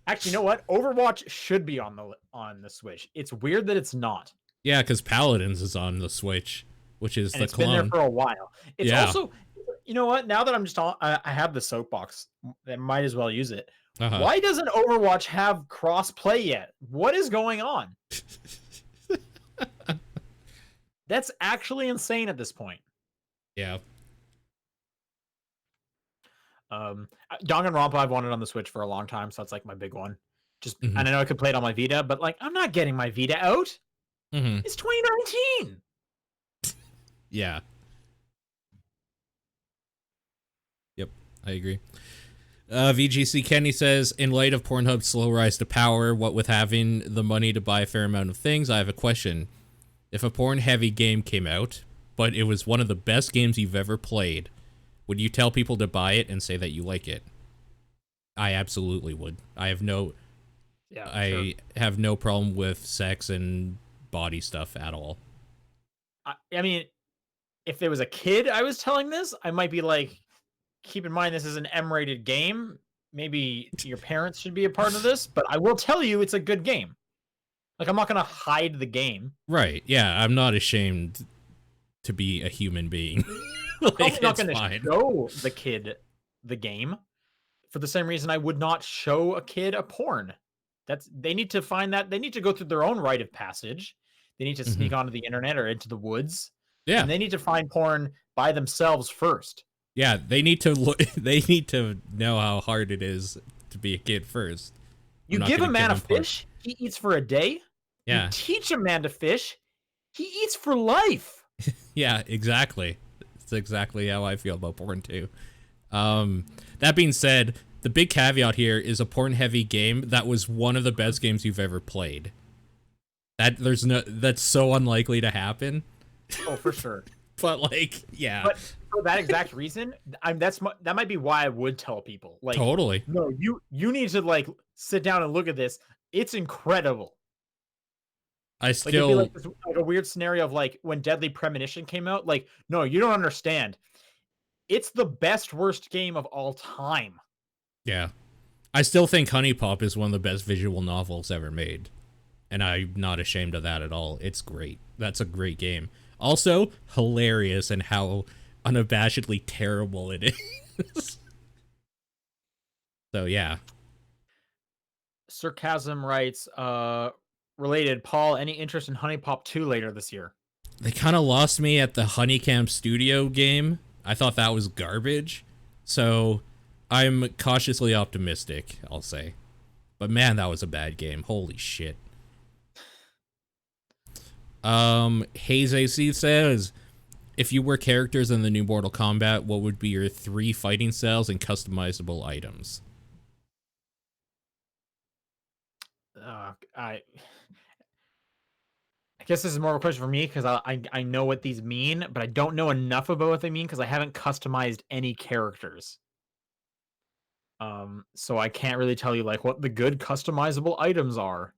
Actually, you know what? Overwatch should be on the Switch. It's weird that it's not. Yeah, because Paladins is on the Switch, which is the it's clone. Been there for a while. It's also, you know what? Now that I'm just on, I have the soapbox. I might as well use it. Uh-huh. Why doesn't Overwatch have cross-play yet? What is going on? That's actually insane at this point. Yeah. Danganronpa I've wanted on the Switch for a long time, so that's like my big one. Just and I know I could play it on my Vita, but like I'm not getting my Vita out. It's 2019. Yeah. Yep, I agree. VGC Kenny says, in light of Pornhub's slow rise to power, what with having the money to buy a fair amount of things, I have a question. If a porn-heavy game came out, but it was one of the best games you've ever played, would you tell people to buy it and say that you like it? I absolutely would. I have no problem with sex and body stuff at all. I mean, if there was a kid I was telling this, I might be like, keep in mind this is an M-rated game. Maybe your parents should be a part of this, but I will tell you it's a good game. Like, I'm not going to hide the game. Right. Yeah, I'm not ashamed to be a human being. Like, I'm not going to show the kid the game for the same reason I would not show a kid a porn. They need to find that. They need to go through their own rite of passage. They need to sneak onto the internet or into the woods. Yeah. And they need to find porn by themselves first. Yeah, they need to look. They need to know how hard it is to be a kid first. I'm You not give a gonna man give a him part. fish, he eats for a day. You Yeah, teach a man to fish, he eats for life. yeah, exactly. It's exactly how I feel about porn too. That being said, the big caveat here is a porn-heavy game that was one of the best games you've ever played. That's so unlikely to happen. Oh, for sure. But like, yeah, But for that exact reason, that might be why I would tell people, like, totally. no, you need to like sit down and look at this. It's incredible. I Like it'd be still, like this, like a weird scenario of like when Deadly Premonition came out. Like, no, you don't understand. It's the best worst game of all time. yeah, I still think Honey Pop is one of the best visual novels ever made, and I'm not ashamed of that at all. It's great. That's a great game. Also, hilarious and how unabashedly terrible it is. So yeah, Sarcasm writes, related, Paul, any interest in Honey Pop 2 later this year? they kind of lost me at the Honeycamp Studio game. I thought that was garbage. So I'm cautiously optimistic, I'll say. But man, that was a bad game. Holy shit. Haze AC says, if you were characters in the new Mortal Kombat, what would be your 3 fighting styles and customizable items? I guess this is more of a question for me because I know what these mean, but I don't know enough about what they mean because I haven't customized any characters. So I can't really tell you like what the good customizable items are.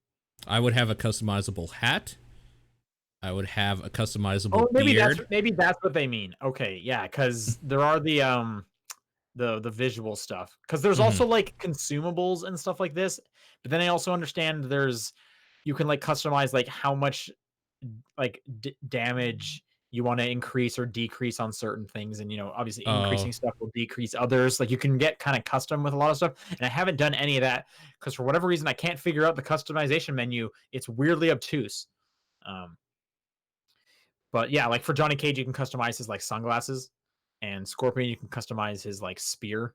I would have a customizable hat. I would have a customizable Oh, beard. maybe that's what they mean. Okay, yeah, because there are the visual stuff. Because there's Mm-hmm. also like consumables and stuff like this. But then I also understand you can like customize like how much like damage you want to increase or decrease on certain things, and obviously Oh, increasing stuff will decrease others. Like you can get kind of custom with a lot of stuff, and I haven't done any of that because for whatever reason I can't figure out the customization menu. It's weirdly obtuse. um but yeah, like for Johnny Cage you can customize his like sunglasses, and Scorpion you can customize his like spear,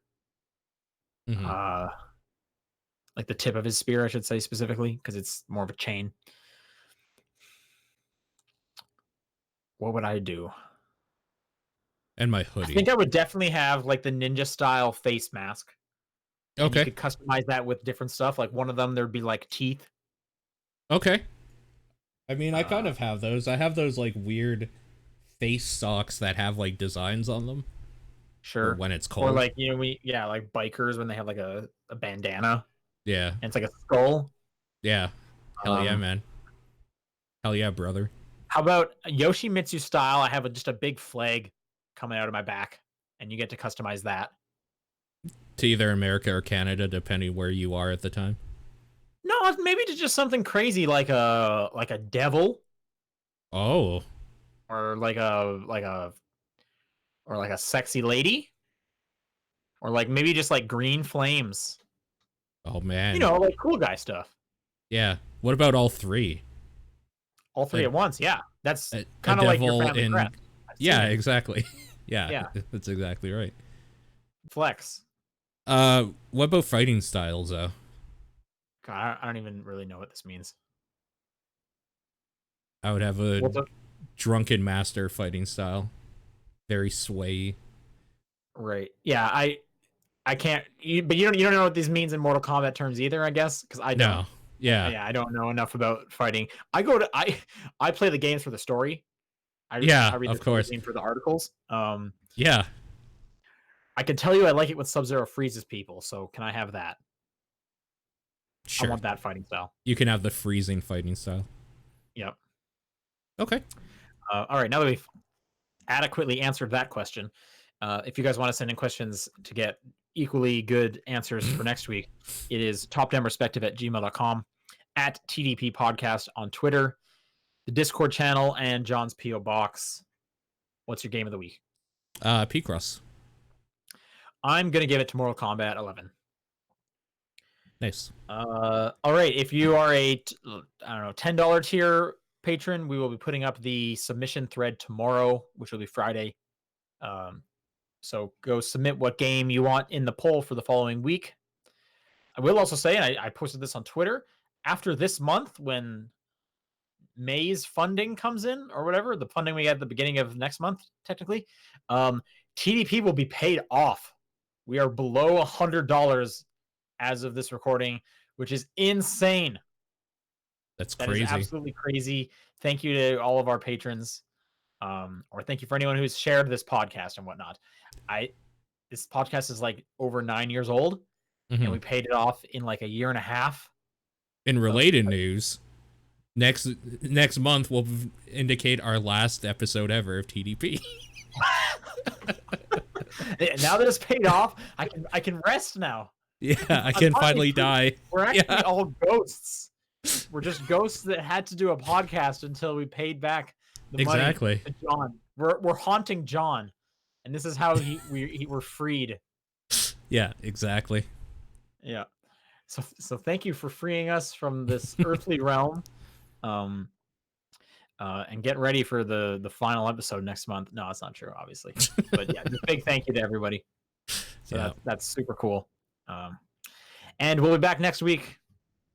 mm-hmm. uh like the tip of his spear I should say specifically because it's more of a chain. What would I do? And my I hoodie. think I would definitely have like the ninja style face mask, and you Okay. could customize that with different stuff. Like one of them, there'd be like teeth. Okay. I mean, I kind Uh, of have those. I have those like weird face socks that have like designs on them for sure. when it's Or cold. like yeah, like bikers when they have like a bandana Yeah. and it's like a skull. Yeah. Hell yeah, Um, man. Hell yeah, brother. how about Yoshimitsu style? I have just a big flag coming out of my back, and you get to customize that. To either America or Canada, depending where you are at the time. No, maybe to just something crazy like a devil, Oh. or like a sexy lady, or like maybe just like green flames. Oh, man. Like cool guy stuff. Yeah. What about all 3? All three A, at once. Yeah, that's a kind of like your devil family in... crest. I've seen Yeah, it. exactly. Yeah, Yeah, that's exactly right. flex. What about fighting styles, though? God, I don't even really know what this means. I would have a What's up? drunken master fighting style. Very sway. Right. Yeah, I can't. But you don't know what this means in Mortal Kombat terms either. I guess because I don't. No. Yeah. Yeah, I don't know enough about fighting. I play the games for the story. I Yeah, read the of story course. game for the articles. Yeah, I can tell you I like it when Sub-Zero freezes people. So can I have that? I sure. want that fighting style. You can have the freezing fighting style. Yep. Okay. All right. Now that we've adequately answered that question, if you guys want to send in questions to get equally good answers for next week, it is topdownperspective@gmail.com, at TDP Podcast on Twitter, the Discord channel, and John's P.O. Box. What's your game of the week? Picross. I'm going to give it to Mortal Kombat 11. Nice. All right. If you are I don't know, $10 tier patron, we will be putting up the submission thread tomorrow, which will be Friday. So go submit what game you want in the poll for the following week. I will also say, and I posted this on Twitter, after this month, when May's funding comes in or whatever, the funding we get at the beginning of next month, technically, TDP will be paid off. We are below $100 as of this recording, which is insane. That's That crazy. is absolutely crazy. Thank you to all of our patrons, or thank you for anyone who's shared this podcast and whatnot. This podcast is like over 9 years old, and we paid it off in like a year and a half. In related news, next month will indicate our last episode ever of TDP. Now that it's paid off, I can rest now. Yeah, I can finally die. We're actually all ghosts. We're just ghosts that had to do a podcast until we paid back the money to John. We're haunting John, and this is how we were freed. Yeah, exactly. Yeah. So thank you for freeing us from this earthly realm. And get ready for the final episode next month. No, it's not true, obviously. But yeah, a big thank you to everybody. So that's super cool. And we'll be back next week.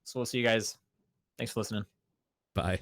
So we'll see you guys. Thanks for listening. Bye.